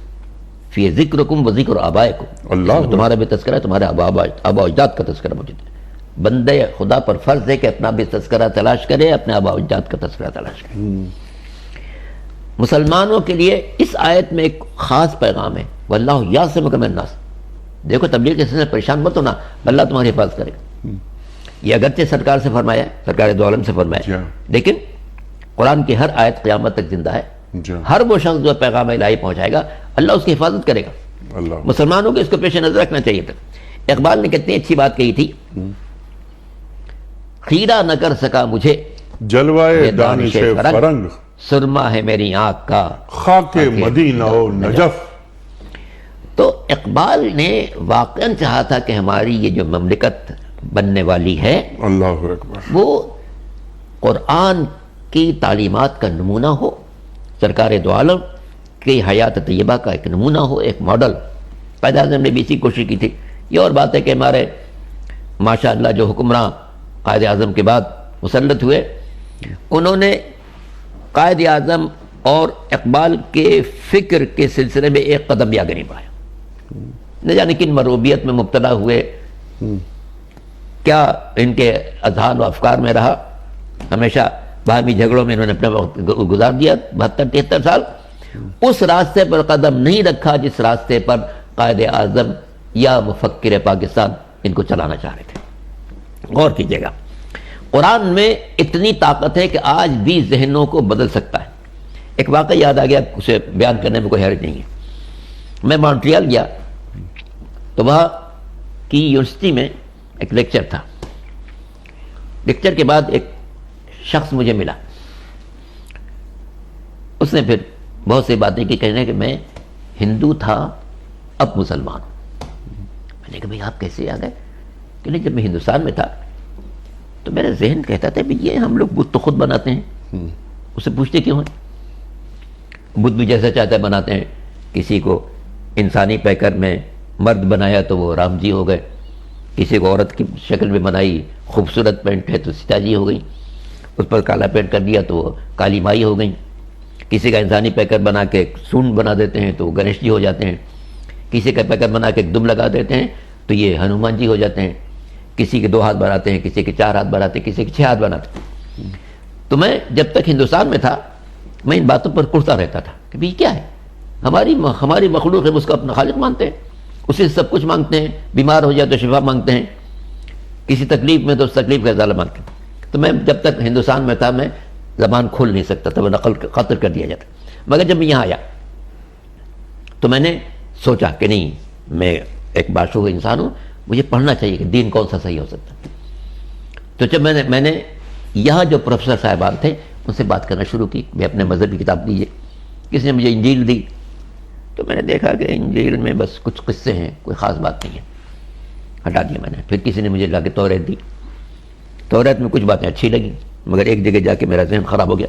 C: فی ذکرکم و ذکر آبائکم،
A: اللہ،
C: تمہارا بھی تذکرہ ہے، تمہارے آبا و اجداد کا تذکرہ موجود ہے. بندے خدا پر فرض ہے کہ اپنا بھی تذکرہ تلاش کرے، اپنے آبا و اجداد کا تذکرہ تلاش کرے. مسلمانوں کے لیے اس آیت میں ایک خاص پیغام ہے، واللہ یعصمک من الناس. دیکھو، تبلیغ کے سلسلے میں پریشان مت ہونا، اللہ تمہاری حفاظت کرے گا. یہ اگرچہ سرکار سے فرمایا ہے، سرکار دو عالم سے فرمایا ہے، لیکن قرآن کی ہر آیت قیامت تک زندہ ہے. ہر وہ شخص جو پیغام الہی پہنچائے گا، اللہ اس کی حفاظت کرے گا. مسلمانوں کو اس کو پیش نظر رکھنا چاہیے تھا. اقبال نے کتنی اچھی بات کہی تھی، خیرہ نہ کر سکا مجھے
A: جلوائے دانش فرنگ،
C: سرما ہے میری آنکھ کا
A: خاک مدینہ و نجف.
C: تو اقبال نے واقعاً چاہا تھا کہ ہماری یہ جو مملکت بننے والی ہے،
A: اللہ اکبر،
C: وہ قرآن کی تعلیمات کا نمونہ ہو، سرکار دو عالم کی حیات طیبہ کا ایک نمونہ ہو، ایک ماڈل. قائد اعظم نے بھی اسی کوشش کی تھی. یہ اور بات ہے کہ ہمارے ماشاءاللہ جو حکمراں قائد اعظم کے بعد مسلط ہوئے، انہوں نے قائد اعظم اور اقبال کے فکر کے سلسلے میں ایک قدم بھی آگے نہیں بڑھایا. نہ جانے کن مروبیت میں مبتلا ہوئے، کیا ان کے اذہان و افکار میں رہا. ہمیشہ باہمی جھگڑوں میں انہوں نے اپنا وقت گزار دیا، 72-73 سال. اس راستے پر قدم نہیں رکھا جس راستے پر قائد اعظم یا مفکر پاکستان ان کو چلانا چاہ رہے تھے. غور کیجیے گا، قرآن میں اتنی طاقت ہے کہ آج بھی ذہنوں کو بدل سکتا ہے. ایک واقعہ یاد آ گیا، اسے بیان کرنے میں کوئی حرج نہیں ہے. میں مونٹریال گیا تو وہاں کی یونیورسٹی میں ایک لیکچر تھا. لیکچر کے بعد ایک شخص مجھے ملا، اس نے پھر بہت سی باتیں کی، کہنے کہ میں ہندو تھا اب مسلمان ہوں. میں نے کہا بھئی آپ کیسے آ گئے؟ کہ نہیں، جب میں ہندوستان میں تھا تو میرا ذہن کہتا تھا بھئی یہ ہم لوگ بت تو خود بناتے ہیں، اسے پوچھتے کیوں ہیں؟ بت بھی جیسا چاہتا ہے بناتے ہیں. کسی کو انسانی پیکر میں مرد بنایا تو وہ رام جی ہو گئے، کسی کو عورت کی شکل میں بنائی، خوبصورت پینٹ ہے تو سیتا جی ہو گئی، اس پر کالا پینٹ کر دیا تو وہ کالی مائی ہو گئی. کسی کا انسانی پیکر بنا کے سونڈ بنا دیتے ہیں تو وہ گنیش جی ہو جاتے ہیں. کسی کا پیکر بنا کے ایک دم لگا دیتے ہیں تو یہ ہنومان جی ہو جاتے ہیں. کسی کے 2 ہاتھ بناتے ہیں، کسی کے 4 ہاتھ بناتے ہیں، کسی کے 6 ہاتھ بناتے ہیں. تو میں جب تک ہندوستان میں تھا میں ان باتوں پر کرتا رہتا تھا کہ بھئی کیا ہے، ہماری مخلوق ہے، اس کو اپنا خالق مانتے ہیں، اسے سب کچھ مانگتے ہیں. بیمار ہو جائے تو شفا مانگتے ہیں، کسی تکلیف میں تو اس تکلیف کا ازالہ مانگتے ہیں. تو میں جب تک ہندوستان میں تھا میں زبان کھول نہیں سکتا تھا، وہ نقل قطر کر دیا جاتا. مگر جب میں یہاں آیا تو میں نے سوچا کہ نہیں، میں ایک باشعور انسان ہوں، مجھے پڑھنا چاہیے کہ دین کون سا صحیح ہو سکتا ہے. تو جب میں نے یہاں جو پروفیسر صاحبان تھے ان سے بات کرنا شروع کی، میں اپنے مذہب کی کتاب دیجیے. کسی نے مجھے انجیل دی تو میں نے دیکھا کہ انجیل میں بس کچھ قصے ہیں، کوئی خاص بات نہیں ہے، ہٹا دیا میں نے. پھر کسی نے مجھے لا کے توریت دی. توریت میں کچھ باتیں اچھی لگیں، مگر ایک جگہ جا کے میرا ذہن خراب ہو گیا.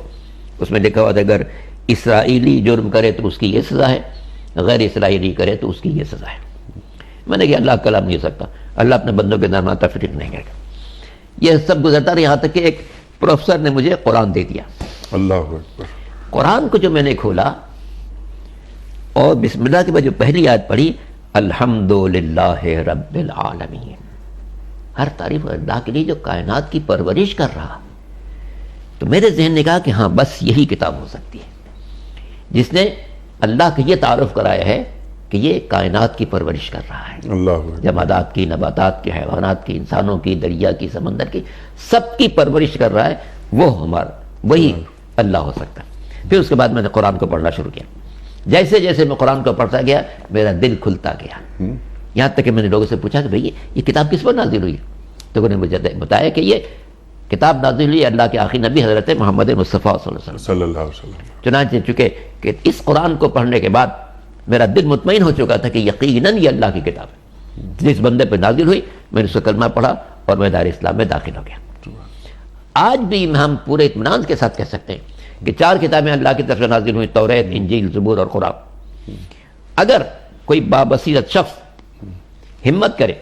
C: اس میں لکھا ہوا تھا اگر اسرائیلی جرم کرے تو اس کی یہ سزا ہے، غیر اسرائیلی کرے تو اس کی یہ سزا ہے. میں نے کہا اللہ کلام نہیں ہو سکتا، اللہ اپنے بندوں کے درمیان تفریق نہیں کرے گا. یہ سب گزرتا رہا یہاں تک کہ ایک پروفیسر نے مجھے قرآن دے دیا.
A: اللہ اکبر.
C: قرآن کو جو میں نے کھولا اور بسم اللہ کے بعد جو پہلی آیت پڑھی، الحمدللہ رب العالمین، ہر تعریف اللہ کے لیے جو کائنات کی پرورش کر رہا. تو میرے ذہن نے کہا کہ ہاں بس یہی کتاب ہو سکتی ہے جس نے اللہ کا یہ تعارف کرایا ہے کہ یہ کائنات کی پرورش کر رہا ہے.
A: اللہ
C: جمادات کی، نباتات کی، حیوانات کی، انسانوں کی، دریا کی، سمندر کی، سب کی پرورش کر رہا ہے. وہ ہمارا وہی اللہ ہو سکتا ہے. پھر اس کے بعد میں نے قرآن کو پڑھنا شروع کیا. جیسے جیسے میں قرآن کو پڑھتا گیا میرا دل کھلتا گیا. یہاں تک کہ میں نے لوگوں سے پوچھا کہ بھئی یہ کتاب کس پر نازل ہوئی؟ تو انہوں نے مجھے بتایا کہ یہ کتاب نازل ہوئی اللہ کے آخری نبی حضرت محمد مصطفیٰ صلی اللہ علیہ وسلم.
A: صلی اللہ علیہ وسلم.
C: چنانچہ چونکہ کہ اس قرآن کو پڑھنے کے بعد میرا دل مطمئن ہو چکا تھا کہ یقیناً یہ اللہ کی کتاب ہے. جس بندے پہ نازل ہوئی میں نے اس کو کلمہ پڑھا اور میں دار اسلام میں داخل ہو گیا. آج بھی ہم پورے اطمینان کے ساتھ کہہ سکتے ہیں کہ 4 کتابیں اللہ کی طرف سے نازل ہوئی، توریت، انجیل، زبور اور قرآن. اگر کوئی بابصیرت شخص ہمت کرے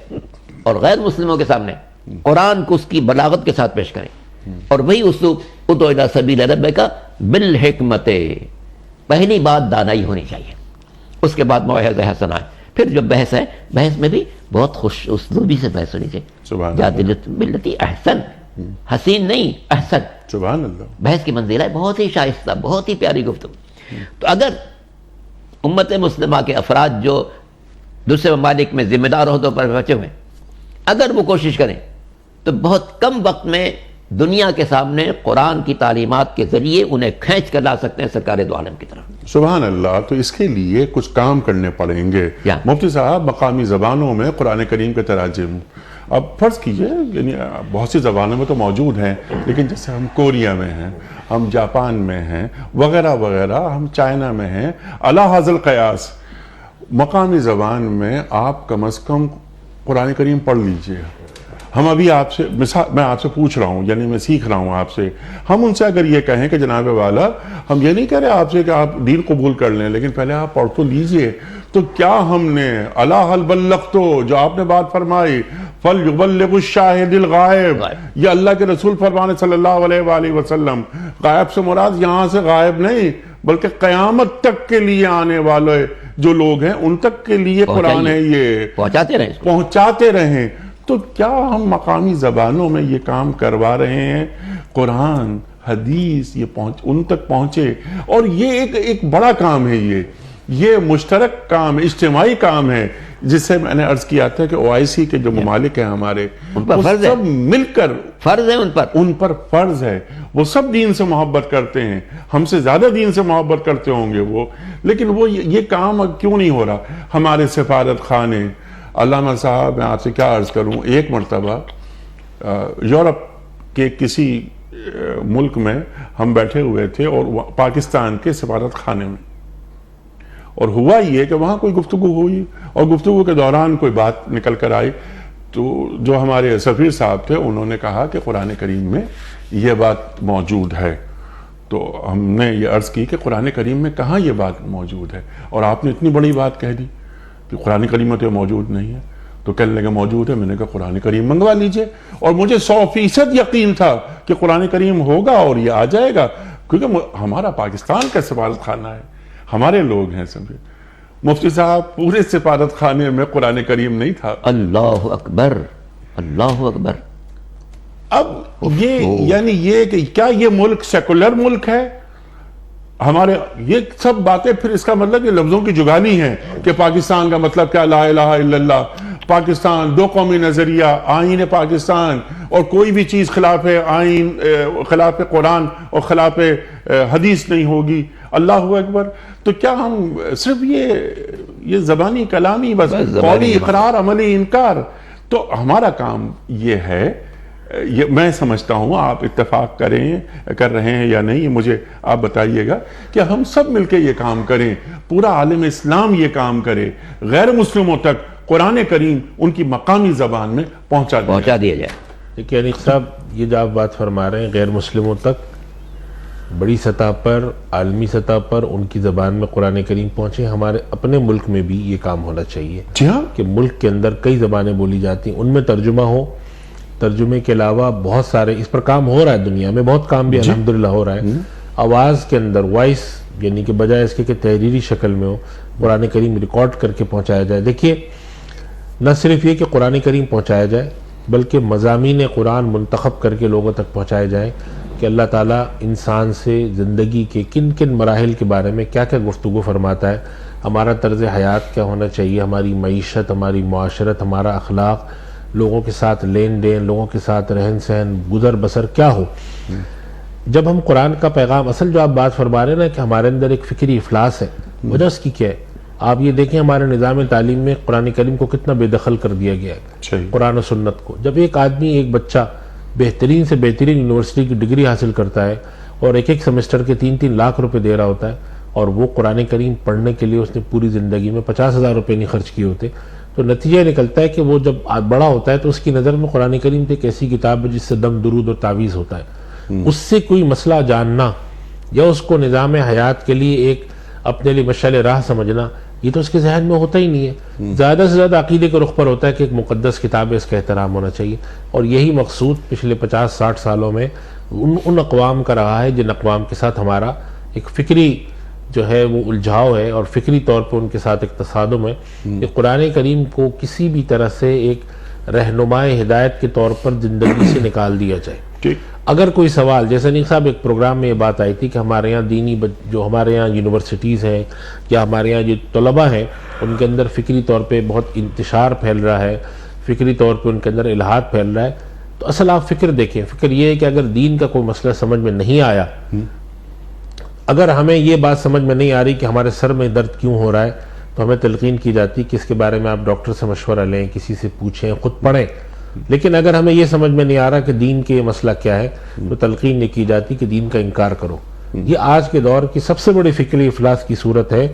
C: اور غیر مسلموں کے سامنے قرآن کو اس کی بلاغت کے ساتھ پیش کرے اور وہی اسلوب ادعو الی سبیل ربک بالحکمت، پہلی بات دانائی ہونی چاہیے، اس کے بعد موعظہ حسنہ ہے. پھر جو بحث ہے بحث میں بھی بہت خوش اسلوبی سے بحث ہونی چاہیے. جادل باللتی احسن، حسین نہیں احسن.
A: سبحان اللہ.
C: بحث کی منزل ہے بہت ہی شائستہ، بہت ہی پیاری گفتگو. تو اگر امت مسلمہ کے افراد جو دوسرے ممالک میں ذمہ دار عہدوں پر بیٹھے ہوئے اگر وہ کوشش کریں تو بہت کم وقت میں دنیا کے سامنے قرآن کی تعلیمات کے ذریعے انہیں کھینچ کر لا سکتے ہیں سرکار دو عالم کی طرف.
A: سبحان اللہ. تو اس کے لیے کچھ کام کرنے پڑیں گے. مفتی صاحب مقامی زبانوں میں قرآن کریم کے تراجم اب فرض کیجئے یعنی بہت سی زبانوں میں تو موجود ہیں، لیکن جیسے ہم کوریا میں ہیں، ہم جاپان میں ہیں وغیرہ وغیرہ، ہم چائنا میں ہیں، علی ھذا القیاس مقامی زبان میں آپ کم از کم قرآن کریم پڑھ لیجئے. ہم ابھی آپ سے میں آپ سے پوچھ رہا ہوں، یعنی میں سیکھ رہا ہوں آپ سے. ہم ان سے اگر یہ کہیں کہ جناب والا ہم یہ نہیں کہہ رہے آپ سے کہ آپ دین قبول کر لیں، لیکن پہلے آپ پڑھ تو لیجئے. تو کیا ہم نے الا هل بلغت جو آپ نے بات فرمائی فَلْيُبَلِّغُ الشَّاهِدِ الْغَائِبِ، یہ اللہ کے رسول فرمانے صلی اللہ علیہ وآلہ وسلم. غائب سے مراد یہاں سے غائب نہیں بلکہ قیامت تک کے لیے آنے والے جو لوگ ہیں ان تک کے لیے قرآن ہے، یہ پہنچاتے رہیں. تو کیا ہم مقامی زبانوں میں یہ کام کروا رہے ہیں؟ قرآن حدیث یہ ان تک پہنچے. اور یہ ایک بڑا کام ہے، یہ مشترک کام، اجتماعی کام ہے، جس سے میں نے عرض کیا تھا کہ OIC کے جو ممالک ہیں ہمارے وہ سب مل کر
C: فرض ہے، ان پر
A: فرض ہے. وہ سب دین سے محبت کرتے ہیں، ہم سے زیادہ دین سے محبت کرتے ہوں گے وہ، لیکن وہ یہ کام کیوں نہیں ہو رہا؟ ہمارے سفارت خانے، علامہ صاحب میں آپ سے کیا عرض کروں، ایک مرتبہ یورپ کے کسی ملک میں ہم بیٹھے ہوئے تھے اور پاکستان کے سفارت خانے میں، اور ہوا یہ کہ وہاں کوئی گفتگو ہوئی اور گفتگو کے دوران کوئی بات نکل کر آئی تو جو ہمارے سفیر صاحب تھے انہوں نے کہا کہ قرآن کریم میں یہ بات موجود ہے. تو ہم نے یہ عرض کی کہ قرآن کریم میں کہاں یہ بات موجود ہے، اور آپ نے اتنی بڑی بات کہہ دی کہ قرآن کریم میں تو موجود نہیں ہے. تو کہنے لگے موجود ہے. میں نے کہا قرآن کریم منگوا لیجئے، اور مجھے 100% یقین تھا کہ قرآن کریم ہوگا اور یہ آ جائے گا، کیونکہ ہمارا پاکستان کا سفارت خانہ ہے، ہمارے لوگ ہیں سب. مفتی صاحب پورے سفارت خانے میں قرآن کریم نہیں تھا.
C: اللہ اکبر، اللہ اکبر.
A: اب یہ یعنی یہ کہ کیا یہ ملک سیکولر ملک ہے؟ ہمارے یہ سب باتیں پھر اس کا مطلب یہ لفظوں کی جگانی ہے کہ پاکستان کا مطلب کیا، لا الہ الا اللہ، پاکستان، دو قومی نظریہ، آئین پاکستان، اور کوئی بھی چیز خلاف آئین، خلاف قرآن اور خلاف حدیث نہیں ہوگی. اللہ اکبر. تو کیا ہم صرف یہ زبانی کلامی بس قولی اقرار عملی انکار؟ تو ہمارا کام یہ ہے، یہ میں سمجھتا ہوں، آپ اتفاق کر رہے ہیں یا نہیں مجھے آپ بتائیے گا، کہ ہم سب مل کے یہ کام کریں، پورا عالم اسلام یہ کام کرے، غیر مسلموں تک قرآن کریم ان کی مقامی زبان میں پہنچا
C: دیا جائے.
D: دیکھیے انیق صاحب، یہ جو آپ بات فرما رہے ہیں غیر مسلموں تک بڑی سطح پر، عالمی سطح پر ان کی زبان میں قرآن کریم پہنچے. ہمارے اپنے ملک میں بھی یہ کام ہونا چاہیے.
A: جی ہاں،
D: کہ ملک کے اندر کئی زبانیں بولی جاتی ہیں، ان میں ترجمہ ہو. ترجمے کے علاوہ بہت سارے اس پر کام ہو رہا ہے، دنیا میں بہت کام بھی الحمدللہ ہو رہا ہے. آواز کے اندر وائس، یعنی کہ بجائے اس کے کہ تحریری شکل میں ہو، قرآن کریم ریکارڈ کر کے پہنچایا جائے. دیکھیے نہ صرف یہ کہ قرآن کریم پہنچایا جائے، بلکہ مضامین قرآن منتخب کر کے لوگوں تک پہنچائے جائیں کہ اللہ تعالیٰ انسان سے زندگی کے کن کن مراحل کے بارے میں کیا کیا گفتگو فرماتا ہے، ہمارا طرز حیات کیا ہونا چاہیے، ہماری معیشت، ہماری معاشرت، ہمارا اخلاق، لوگوں کے ساتھ لین دین، لوگوں کے ساتھ رہن سہن، گزر بسر کیا ہو۔ جب ہم قرآن کا پیغام، اصل جو آپ بات فرما رہے ہیں نا کہ ہمارے اندر ایک فکری افلاس ہے، وجہ اس کی کیا ہے؟ آپ یہ دیکھیں ہمارے نظام تعلیم میں قرآن کریم کو کتنا بے دخل کر دیا گیا ہے، قرآن و سنت کو۔ جب ایک آدمی، ایک بچہ بہترین سے بہترین یونیورسٹی کی ڈگری حاصل کرتا ہے اور ایک ایک سمیسٹر کے 3-3 لاکھ روپے دے رہا ہوتا ہے، اور وہ قرآن کریم پڑھنے کے لیے اس نے پوری زندگی میں 50,000 روپے نہیں خرچ کیے ہوتے، تو نتیجہ نکلتا ہے کہ وہ جب بڑا ہوتا ہے تو اس کی نظر میں قرآن کریم تو ایک ایسی کتاب ہے جس سے دم درود اور تعویذ ہوتا ہے۔ اس سے کوئی مسئلہ جاننا یا اس کو نظام حیات کے لیے ایک اپنے لیے مشعل راہ سمجھنا، یہ تو اس کے ذہن میں ہوتا ہی نہیں ہے۔ زیادہ سے زیادہ عقیدے کے رخ پر ہوتا ہے کہ ایک مقدس کتاب ہے، اس کا احترام ہونا چاہیے، اور یہی مقصود پچھلے 50-60 سالوں میں ان اقوام کا رہا ہے جن اقوام کے ساتھ ہمارا ایک فکری جو ہے وہ الجھاؤ ہے، اور فکری طور پر ان کے ساتھ ایک تصادم ہے کہ قرآن کریم کو کسی بھی طرح سے ایک رہنمائے ہدایت کے طور پر زندگی سے نکال دیا جائے۔ اگر کوئی سوال، جیسے نیک صاحب ایک پروگرام میں یہ بات آئی تھی کہ ہمارے یہاں دینی جو ہمارے یہاں یونیورسٹیز ہیں یا ہمارے یہاں جو طلباء ہیں ان کے اندر فکری طور پہ بہت انتشار پھیل رہا ہے، فکری طور پہ ان کے اندر الحاد پھیل رہا ہے، تو اصل آپ فکر دیکھیں، فکر یہ ہے کہ اگر دین کا کوئی مسئلہ سمجھ میں نہیں آیا، اگر ہمیں یہ بات سمجھ میں نہیں آ رہی کہ ہمارے سر میں درد کیوں ہو رہا ہے، تو ہمیں تلقین کی جاتی کہ اس کے بارے میں آپ ڈاکٹر سے مشورہ لیں، کسی سے پوچھیں، خود پڑھیں۔ لیکن اگر ہمیں یہ سمجھ میں نہیں آ رہا کہ دین کے یہ مسئلہ کیا ہے، تو تلقین یہ کی جاتی کہ دین کا انکار کرو۔ یہ آج کے دور کی سب سے بڑی فکری افلاس کی صورت ہے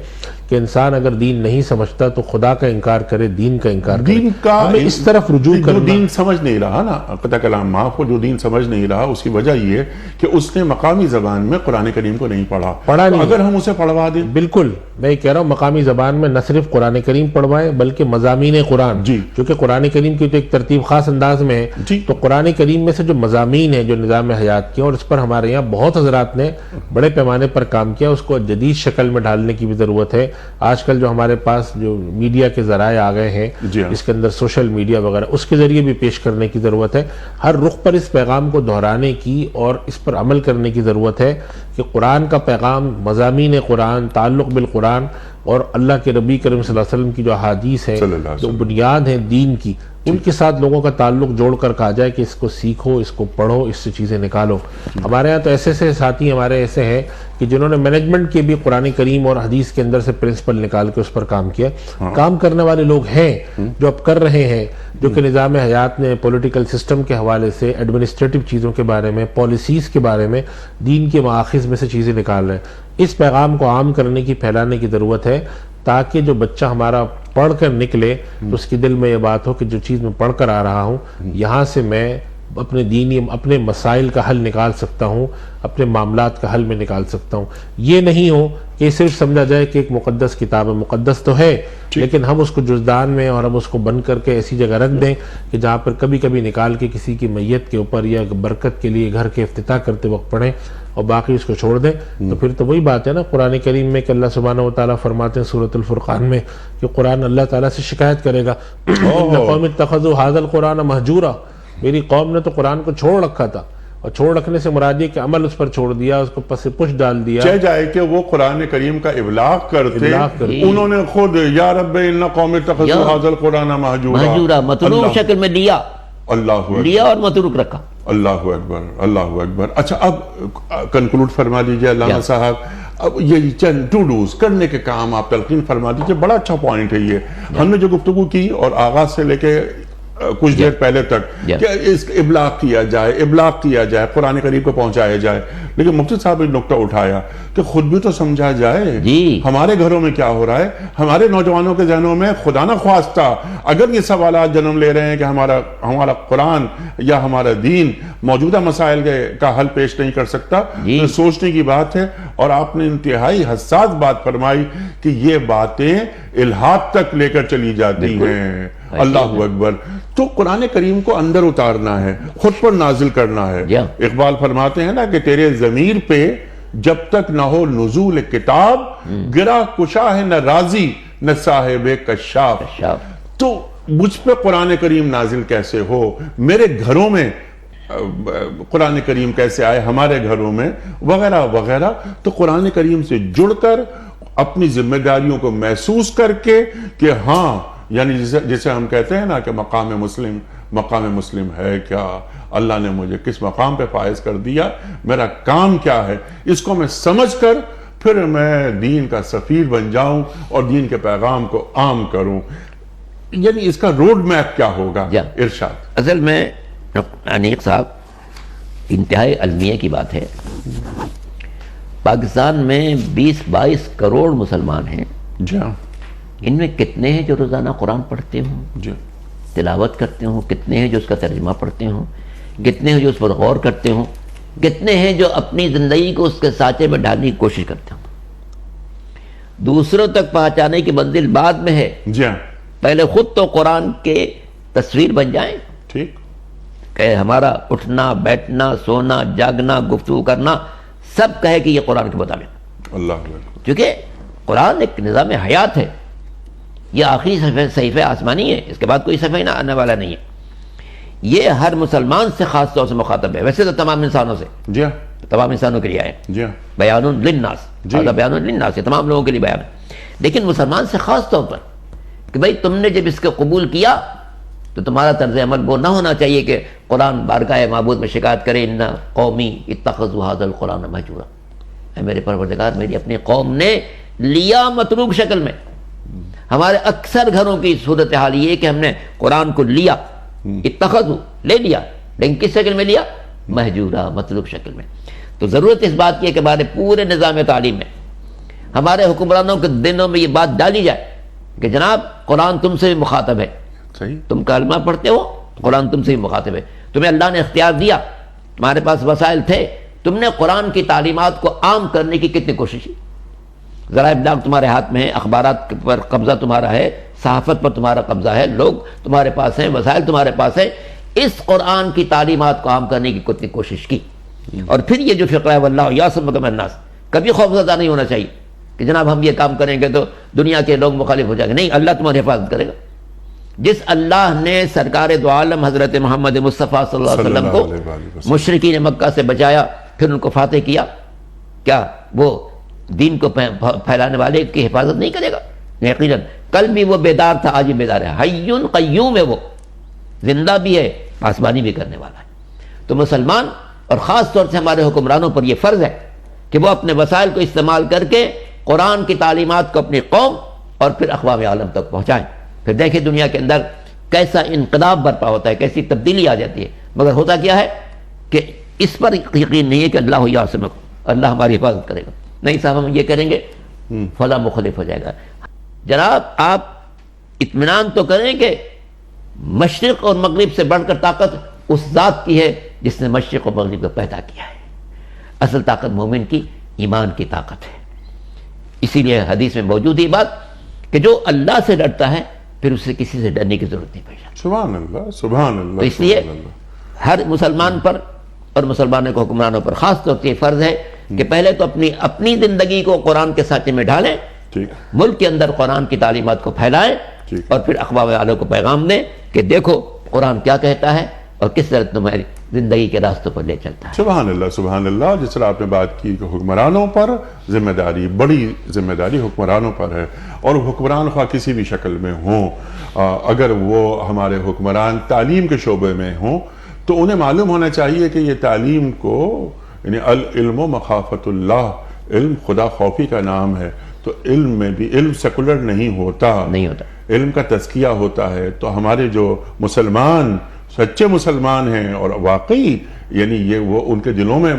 D: کہ انسان اگر دین نہیں سمجھتا تو خدا کا انکار کرے، دین کا انکار کرے۔
A: دین کا
D: ہمیں اس طرف رجوع
A: جو
D: کرنا،
A: دین سمجھ نہیں رہا نا، قطع کلام معاف ہو، جو دین سمجھ نہیں رہا اس کی وجہ یہ ہے کہ اس نے مقامی زبان میں قرآن کریم کو نہیں پڑھا
D: نہیں۔
A: اگر ہم اسے پڑھوا دیں،
D: بالکل میں یہ کہہ رہا ہوں مقامی زبان میں نہ صرف قرآن کریم پڑھوائیں بلکہ مضامین قرآن، کیونکہ قرآن کریم کی تو ایک ترتیب خاص انداز میں ہے، تو قرآن کریم میں سے جو مضامین ہیں جو نظام حیات کے، اور اس پر ہمارے یہاں بہت حضرات نے بڑے پیمانے پر کام کیا، اس کو جدید شکل میں ڈالنے کی بھی ضرورت ہے۔ آج کل جو ہمارے پاس جو میڈیا کے ذرائع آ گئے ہیں، اس کے اندر سوشل میڈیا وغیرہ، اس کے ذریعے بھی پیش کرنے کی ضرورت ہے۔ ہر رخ پر اس پیغام کو دہرانے کی اور اس پر عمل کرنے کی ضرورت ہے کہ قرآن کا پیغام، مضامین قرآن، تعلق بالقرآن اور اللہ کے نبی کریم صلی اللہ علیہ وسلم کی جو احادیث ہیں، جو بنیاد ہیں دین کی، ان کے ساتھ لوگوں کا تعلق جوڑ کر کہا جائے کہ اس کو سیکھو، اس کو پڑھو، اس سے چیزیں نکالو۔ ہمارے ہاں تو ایسے ساتھی ہمارے ایسے ہیں کہ جنہوں نے مینجمنٹ کے بھی قرآن کریم اور حدیث کے اندر سے پرنسپل نکال کے اس پر کام کیا۔ کام کرنے والے لوگ ہیں جو اب کر رہے ہیں، جو کہ نظام حیات نے پولیٹیکل سسٹم کے حوالے سے، ایڈمنسٹریٹو چیزوں کے بارے میں، پالیسیز کے بارے میں، دین کے مآخذ میں سے چیزیں نکال رہے ہیں۔ اس پیغام کو عام کرنے کی، پھیلانے کی ضرورت ہے تاکہ جو بچہ ہمارا پڑھ کر نکلے تو اس کی دل میں یہ بات ہو کہ جو چیز میں پڑھ کر آ رہا ہوں، یہاں سے میں اپنے دینی، اپنے مسائل کا حل نکال سکتا ہوں، اپنے معاملات کا حل میں نکال سکتا ہوں۔ یہ نہیں ہو کہ صرف سمجھا جائے کہ ایک مقدس کتاب ہے، مقدس تو ہے لیکن ہم اس کو جزدان میں اور ہم اس کو بند کر کے ایسی جگہ رکھ دیں کہ جہاں پر کبھی کبھی نکال کے کسی کی میت کے اوپر یا برکت کے لیے گھر کے افتتاح کرتے وقت پڑھیں اور باقی اس کو چھوڑ دیں۔ تو پھر تو وہی بات ہے نا قرآن کریم میں کہ اللہ سبحانہ و تعالیٰ فرماتے ہیں سورۃ الفرقان میں کہ قرآن اللہ تعالیٰ سے شکایت کرے گا، ان قوم اتخذوا ھذا القرآن مہجورا، میری قوم نے تو قرآن کو چھوڑ رکھا تھا، اور چھوڑ رکھنے سے مراد یہ کہ عمل اس پر چھوڑ دیا، اس کو پس پش ڈال دیا۔
A: چہ جائے کہ وہ قرآن کریم کا ابلاغ کرتے، انہوں نے خود یا رب ان قوم اتخذوا ھذا القرآن مہجورا،
C: مطلوب شکل میں لیا،
A: اللہ
C: اور متروک رکھا۔
A: اللہ اکبر، اللہ اکبر۔ اچھا اب کنکلوڈ فرما دیجئے علامہ صاحب، اب یہ چند ٹو ڈوز کرنے کے کام آپ تلقین فرما دیجئے۔ بڑا اچھا پوائنٹ ہے یہ، ہم نے جو گفتگو کی اور آغاز سے لے کے کچھ دیر پہلے تک کہ اس ابلاغ کیا جائے، قرآن کریم کو پہنچایا جائے، لیکن مفتی صاحب نے نکتہ اٹھایا کہ خود بھی تو سمجھا جائے ہمارے گھروں میں کیا ہو رہا ہے، ہمارے نوجوانوں کے ذہنوں میں خدا نہ خواستہ اگر یہ سوالات جنم لے رہے ہیں کہ ہمارا قرآن یا ہمارا دین موجودہ مسائل کا حل پیش نہیں کر سکتا، تو سوچنے کی بات ہے۔ اور آپ نے انتہائی حساس بات فرمائی کہ یہ باتیں الحاد تک لے کر چلی جاتی ہیں۔ اللہ اکبر۔ تو قرآن کریم کو اندر اتارنا ہے، خود پر نازل کرنا ہے۔ اقبال فرماتے ہیں نا کہ تیرے ضمیر پہ جب تک نہ ہو نزول کتاب، گرا کشا ہے نہ رازی نہ صاحب کشاف۔ تو مجھ پہ قرآن کریم نازل کیسے ہو، میرے گھروں میں قرآن کریم کیسے آئے، ہمارے گھروں میں وغیرہ وغیرہ. تو قرآن کریم سے جڑ کر اپنی ذمہ داریوں کو محسوس کر کے کہ ہاں، یعنی جسے ہم کہتے ہیں نا کہ مقام مسلم ہے کیا، اللہ نے مجھے کس مقام پہ فائز کر دیا، میرا کام کیا ہے، اس کو میں سمجھ کر پھر میں دین کا سفیر بن جاؤں اور دین کے پیغام کو عام کروں. یعنی اس کا روڈ میپ کیا ہوگا؟ ارشاد.
C: اصل میں انیق صاحب انتہائی المیہ کی بات ہے. پاکستان میں 20-22 کروڑ مسلمان ہیں.
A: جی ہاں.
C: ان میں کتنے ہیں جو روزانہ قرآن پڑھتے ہوں،
A: جی
C: تلاوت کرتے ہوں، کتنے ہیں جو اس کا ترجمہ پڑھتے ہوں، کتنے ہیں جو اس پر غور کرتے ہوں، کتنے ہیں جو اپنی زندگی کو اس کے سانچے میں ڈالنے کی کوشش کرتے ہوں. دوسروں تک پہنچانے کی منزل بعد میں ہے.
A: جی ہاں.
C: پہلے خود تو قرآن کے تصویر بن جائیں
A: ٹھیک
C: کہ ہمارا اٹھنا بیٹھنا سونا جاگنا گفتگو کرنا سب کہے کہ یہ قرآن کے مطابق.
A: اللہ اکبر.
C: کیونکہ قرآن ایک نظام حیات ہے. یہ آخری صحیفہ آسمانی ہے، اس کے بعد کوئی صحیفہ آنے والا نہیں ہے. یہ ہر مسلمان سے خاص طور سے مخاطب ہے. ویسے تو تمام انسانوں سے،
A: جی ہاں.
C: تمام انسانوں کے لیے ہے.
A: جی ہاں.
C: بیان للناس، هذا بیان للناس، یہ تمام لوگوں کے لیے بیان ہے. لیکن مسلمان سے خاص طور پر کہ بھئی تم نے جب اس کو قبول کیا تو تمہارا طرز عمل وہ نہ ہونا چاہیے کہ قرآن بارگاہ معبود میں شکایت کرے ان قومی اتخذوا هذا القرآن مہجورا. اے میرے پروردگار، میری اپنی قوم نے لیا متروک شکل میں. ہمارے اکثر گھروں کی صورتحال یہ کہ ہم نے قرآن کو لیا، اتخذوا لے لیا، لیکن کس شکل میں لیا؟ مہجورا، مطلوب شکل میں. تو ضرورت اس بات کی ہے کہ ہمارے پورے نظام تعلیم میں ہمارے حکمرانوں کے دنوں میں یہ بات ڈالی جائے کہ جناب قرآن تم سے بھی مخاطب ہے.
A: صحیح.
C: تم کلمہ پڑھتے ہو، قرآن تم سے بھی مخاطب ہے. تمہیں اللہ نے اختیار دیا، تمہارے پاس وسائل تھے، تم نے قرآن کی تعلیمات کو عام کرنے کی کتنی کوشش کی. ذرائع ابلاغ تمہارے ہاتھ میں ہے، اخبارات پر قبضہ تمہارا ہے، صحافت پر تمہارا قبضہ ہے، لوگ تمہارے پاس ہیں، وسائل تمہارے پاس ہیں. اس قرآن کی تعلیمات کو عام کرنے کی کتنی کوشش کی. اور پھر یہ جو فقرہ ہے واللہ یعصمک من الناس، کبھی خوف زدہ نہیں ہونا چاہیے کہ جناب ہم یہ کام کریں گے تو دنیا کے لوگ مخالف ہو جائیں گے. نہیں، اللہ تمہاری حفاظت کرے گا. جس اللہ نے سرکار دو عالم حضرت محمد مصطفیٰ صلی اللہ علیہ وسلم کو مشرکین مکہ سے بچایا، پھر ان کو فاتح کیا، کیا وہ دین کو پھیلانے والے کی حفاظت نہیں کرے گا؟ یقیناً. کل بھی وہ بیدار تھا، آج بھی بیدار ہے. حی قیوم ہے، وہ زندہ بھی ہے، پاسبانی بھی کرنے والا ہے. تو مسلمان اور خاص طور سے ہمارے حکمرانوں پر یہ فرض ہے کہ وہ اپنے وسائل کو استعمال کر کے قرآن کی تعلیمات کو اپنی قوم اور پھر اقوام عالم تک پہنچائیں. پھر دیکھیں دنیا کے اندر کیسا انقلاب برپا ہوتا ہے، کیسی تبدیلی آ جاتی ہے. مگر ہوتا کیا ہے کہ اس پر یقین نہیں ہے کہ اللہ یعصمک، اللہ ہماری حفاظت کرے گا. نہیں صاحب، ہم یہ کریں گے فلاں مخالف ہو جائے گا. جناب آپ اطمینان تو کریں کہ مشرق اور مغرب سے بڑھ کر طاقت اس ذات کی ہے جس نے مشرق اور مغرب کو پیدا کیا ہے. اصل طاقت مومن کی ایمان کی طاقت ہے. اسی لیے حدیث میں موجود یہ بات کہ جو اللہ سے ڈرتا ہے پھر اسے کسی سے ڈرنے کی ضرورت نہیں پڑتی.
A: سبحان اللہ، سبحان اللہ.
C: تو اس لیے ہر مسلمان پر اور مسلمانوں کو حکمرانوں پر خاص طور سے یہ فرض ہے کہ پہلے تو اپنی زندگی کو قرآن کے سانچے میں ڈالیں، ملک کے اندر قرآن کی تعلیمات کو پھیلائیں اور پھر اقوام عالم کو پیغام دیں کہ دیکھو قرآن کیا کہتا ہے اور کس طرح تمہاری زندگی کے راستوں پر لے چلتا ہے.
A: سبحان اللہ، سبحان اللہ. جس طرح آپ نے بات کی کہ حکمرانوں پر ذمہ داری، بڑی ذمہ داری حکمرانوں پر ہے. اور حکمران خواہ کسی بھی شکل میں ہوں، اگر وہ ہمارے حکمران تعلیم کے شعبے میں ہوں تو انہیں معلوم ہونا چاہیے کہ یہ تعلیم کو، یعنی العلم و مخافت اللہ، علم خدا خوفی کا نام ہے. تو علم میں بھی، علم سیکولر نہیں ہوتا، علم کا تزکیہ ہوتا ہے. تو ہمارے جو مسلمان سچے مسلمان ہیں اور واقعی یعنی یہ وہ ان کے دلوں میں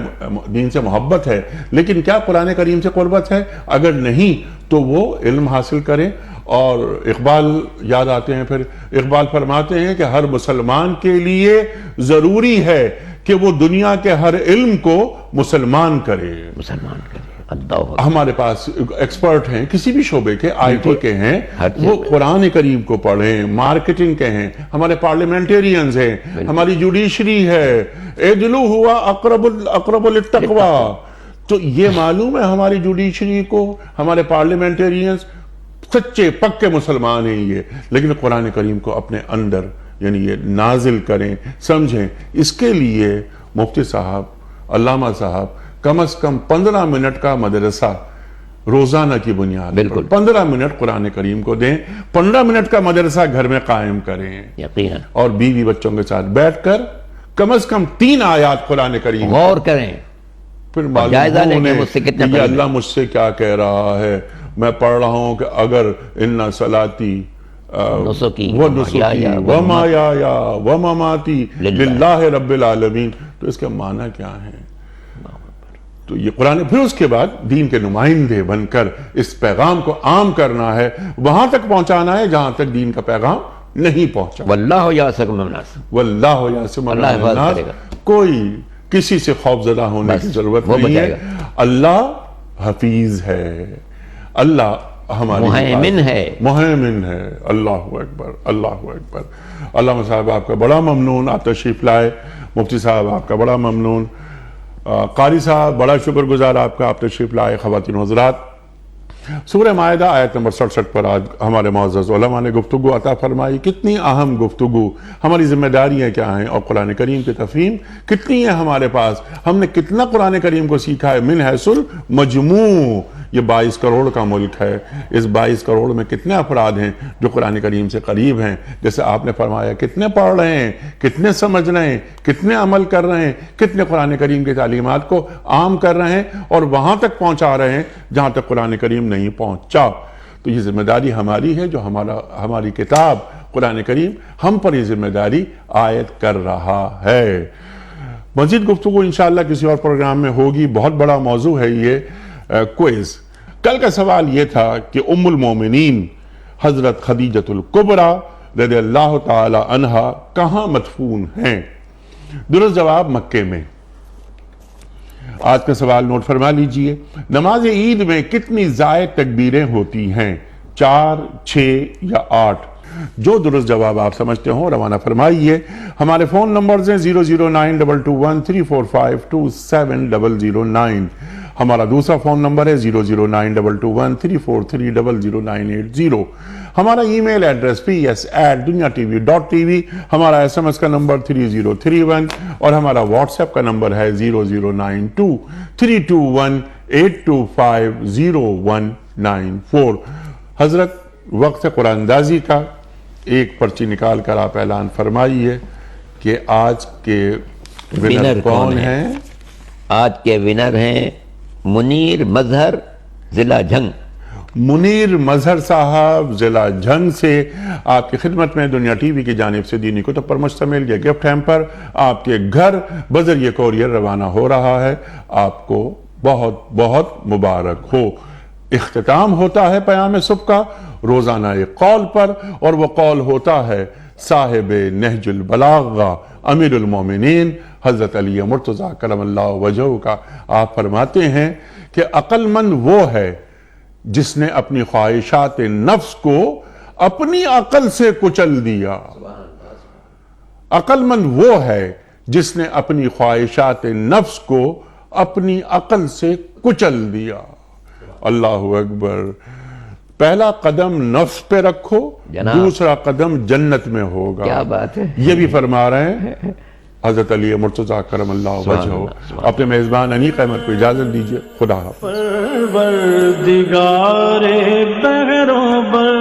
A: دین سے محبت ہے، لیکن کیا قرآن کریم سے قربت ہے؟ اگر نہیں تو وہ علم حاصل کریں. اور اقبال یاد آتے ہیں، پھر اقبال فرماتے ہیں کہ ہر مسلمان کے لیے ضروری ہے کہ وہ دنیا کے ہر علم کو مسلمان کرے. ہمارے پاس ایکسپرٹ ہیں کسی بھی شعبے کے، آئی ٹی کے ہیں، وہ قرآن کریم کو پڑھیں، مارکیٹنگ کے ہیں، ہمارے پارلیمنٹیرینز ہیں، ہماری جوڈیشری ہے. اعدلوا ہوا اقرب للتقوی. تو یہ معلوم ہے ہماری جوڈیشری کو، ہمارے پارلیمنٹیرینز سچے پکے مسلمان ہیں یہ، لیکن قرآن کریم کو اپنے اندر یعنی یہ نازل کریں، سمجھیں۔ اس کے لیے مفتی صاحب، علامہ صاحب کم از کم 15 منٹ کا مدرسہ روزانہ کی بنیاد پر
C: بالکل
A: 15 منٹ قرآن کریم کو دیں، 15 منٹ کا مدرسہ گھر میں قائم کریں،
C: یقیناً
A: اور بیوی بچوں کے ساتھ بیٹھ کر کم از کم 3 آیات قرآن کریم
C: غور کریں،
A: پھر
C: جائزہ
A: معلوم
C: لیں کہ
A: ہونے
C: مجھ سے کتنے
A: کہ یہ
C: قریب
A: اللہ مجھ سے کیا کہہ رہا ہے۔ میں پڑھ رہا ہوں کہ اگر ان صلاتی
C: نسکی
A: ونسکی ومحیایا ومماتی للہ رب العالمین، تو اس کے معنی کیا ہیں؟ تو یہ قرآن، پھر اس کے بعد دین کے نمائندے بن کر اس پیغام کو عام کرنا ہے، وہاں تک پہنچانا ہے جہاں تک دین کا پیغام نہیں پہنچا۔
C: واللہ یعصمک من الناس،
A: واللہ یعصمک من
C: اللہ حفاظت
A: الناس،
C: کرے گا۔
A: کوئی کسی سے خوف زدہ ہونے
C: بس،
A: کی ضرورت
C: وہ
A: نہیں
C: بچائے
A: ہے۔
C: گا۔
A: اللہ حفیظ ہے، اللہ ہماری
C: مہیمن ہے،
A: مہیمن ہے۔ اللہ اکبر، اللہ اکبر۔ علامہ صاحب آپ کا بڑا ممنون، آپ تشریف لائے۔ مفتی صاحب آپ کا بڑا ممنون۔ قاری صاحب بڑا شکر گزار آپ کا، آپ تشریف لائے۔ خواتین و حضرات، سورہ مائدہ آیت نمبر 67 پر آج ہمارے معزز علماء نے گفتگو عطا فرمائی۔ کتنی اہم گفتگو، ہماری ذمہ داریاں کیا ہیں، اور قرآن کریم کی تفہیم کتنی ہے ہمارے پاس، ہم نے کتنا قرآن کریم کو سیکھا ہے۔ من حیث المجموع، یہ 22 کروڑ کا ملک ہے، اس 22 کروڑ میں کتنے افراد ہیں جو قرآن کریم سے قریب ہیں؟ جیسے آپ نے فرمایا، کتنے پڑھ رہے ہیں، کتنے سمجھ رہے ہیں، کتنے عمل کر رہے ہیں، کتنے قرآن کریم کی تعلیمات کو عام کر رہے ہیں اور وہاں تک پہنچا رہے ہیں جہاں تک قرآن کریم نہیں پہنچا۔ تو یہ ذمہ داری ہماری ہے، جو ہماری کتاب قرآن کریم ہم پر یہ ذمہ داری عائد کر رہا ہے۔ مزید گفتگو انشاءاللہ کسی اور پروگرام میں ہوگی۔ بہت بڑا موضوع ہے یہ کوئز۔ کل کا سوال یہ تھا کہ ام المومنین حضرت خدیجۃ الکبریٰ رضی اللہ تعالی عنہا کہاں مدفون ہیں؟ درست جواب مکے میں۔ آج کا سوال نوٹ فرما لیجئے، نماز عید میں کتنی زائد تکبیریں ہوتی ہیں؟ 4، 6 یا 8؟ جو درست جواب آپ سمجھتے ہوں روانہ فرمائیے۔ ہمارے فون نمبرز ہیں 0092213452709، ہمارا دوسرا فون نمبر ہے 009221343000980، ہمارا ای میل ایڈریس ps@dunyatv.tv، ہمارا SMS کا نمبر 3031، اور ہمارا واٹس ایپ کا نمبر ہے 009232182509194۔ حضرت وقت قرآن اندازی کا ایک پرچی نکال کر آپ اعلان فرمائیے کہ آج کے ونر کون ہیں؟
C: آج کے ونر ہیں منیر مظہر ضلع جھنگ۔
A: منیر مظہر صاحب ضلع جھنگ سے آپ کی خدمت میں دنیا ٹی وی کی جانب سے دینی کتب پر مشتمل یہ گفٹ ہیمپر آپ کے گھر بذریعہ کوریئر روانہ ہو رہا ہے۔ آپ کو بہت بہت مبارک ہو۔ اختتام ہوتا ہے پیام صبح کا روزانہ ایک قول پر، اور وہ قول ہوتا ہے صاحب نہج البلاغہ امیر المومنین حضرت علی مرتضیٰ کرم اللہ وجہہ کا۔ آپ فرماتے ہیں کہ عقل مند وہ ہے جس نے اپنی خواہشات نفس کو اپنی عقل سے کچل دیا۔ عقل مند وہ ہے جس نے اپنی خواہشات نفس کو اپنی عقل سے کچل دیا۔ اللہ اکبر۔ پہلا قدم نفس پہ رکھو،
C: جناب،
A: دوسرا قدم جنت میں ہوگا۔
C: کیا بات ہے۔
A: یہ بھی فرما رہے ہیں حضرت علی مرتضیٰ کرم اللہ وجہہ۔ اپنے میزبان انیق احمد کو اجازت دیجیے، خدا حافظ۔
E: پروردگار بہروں بر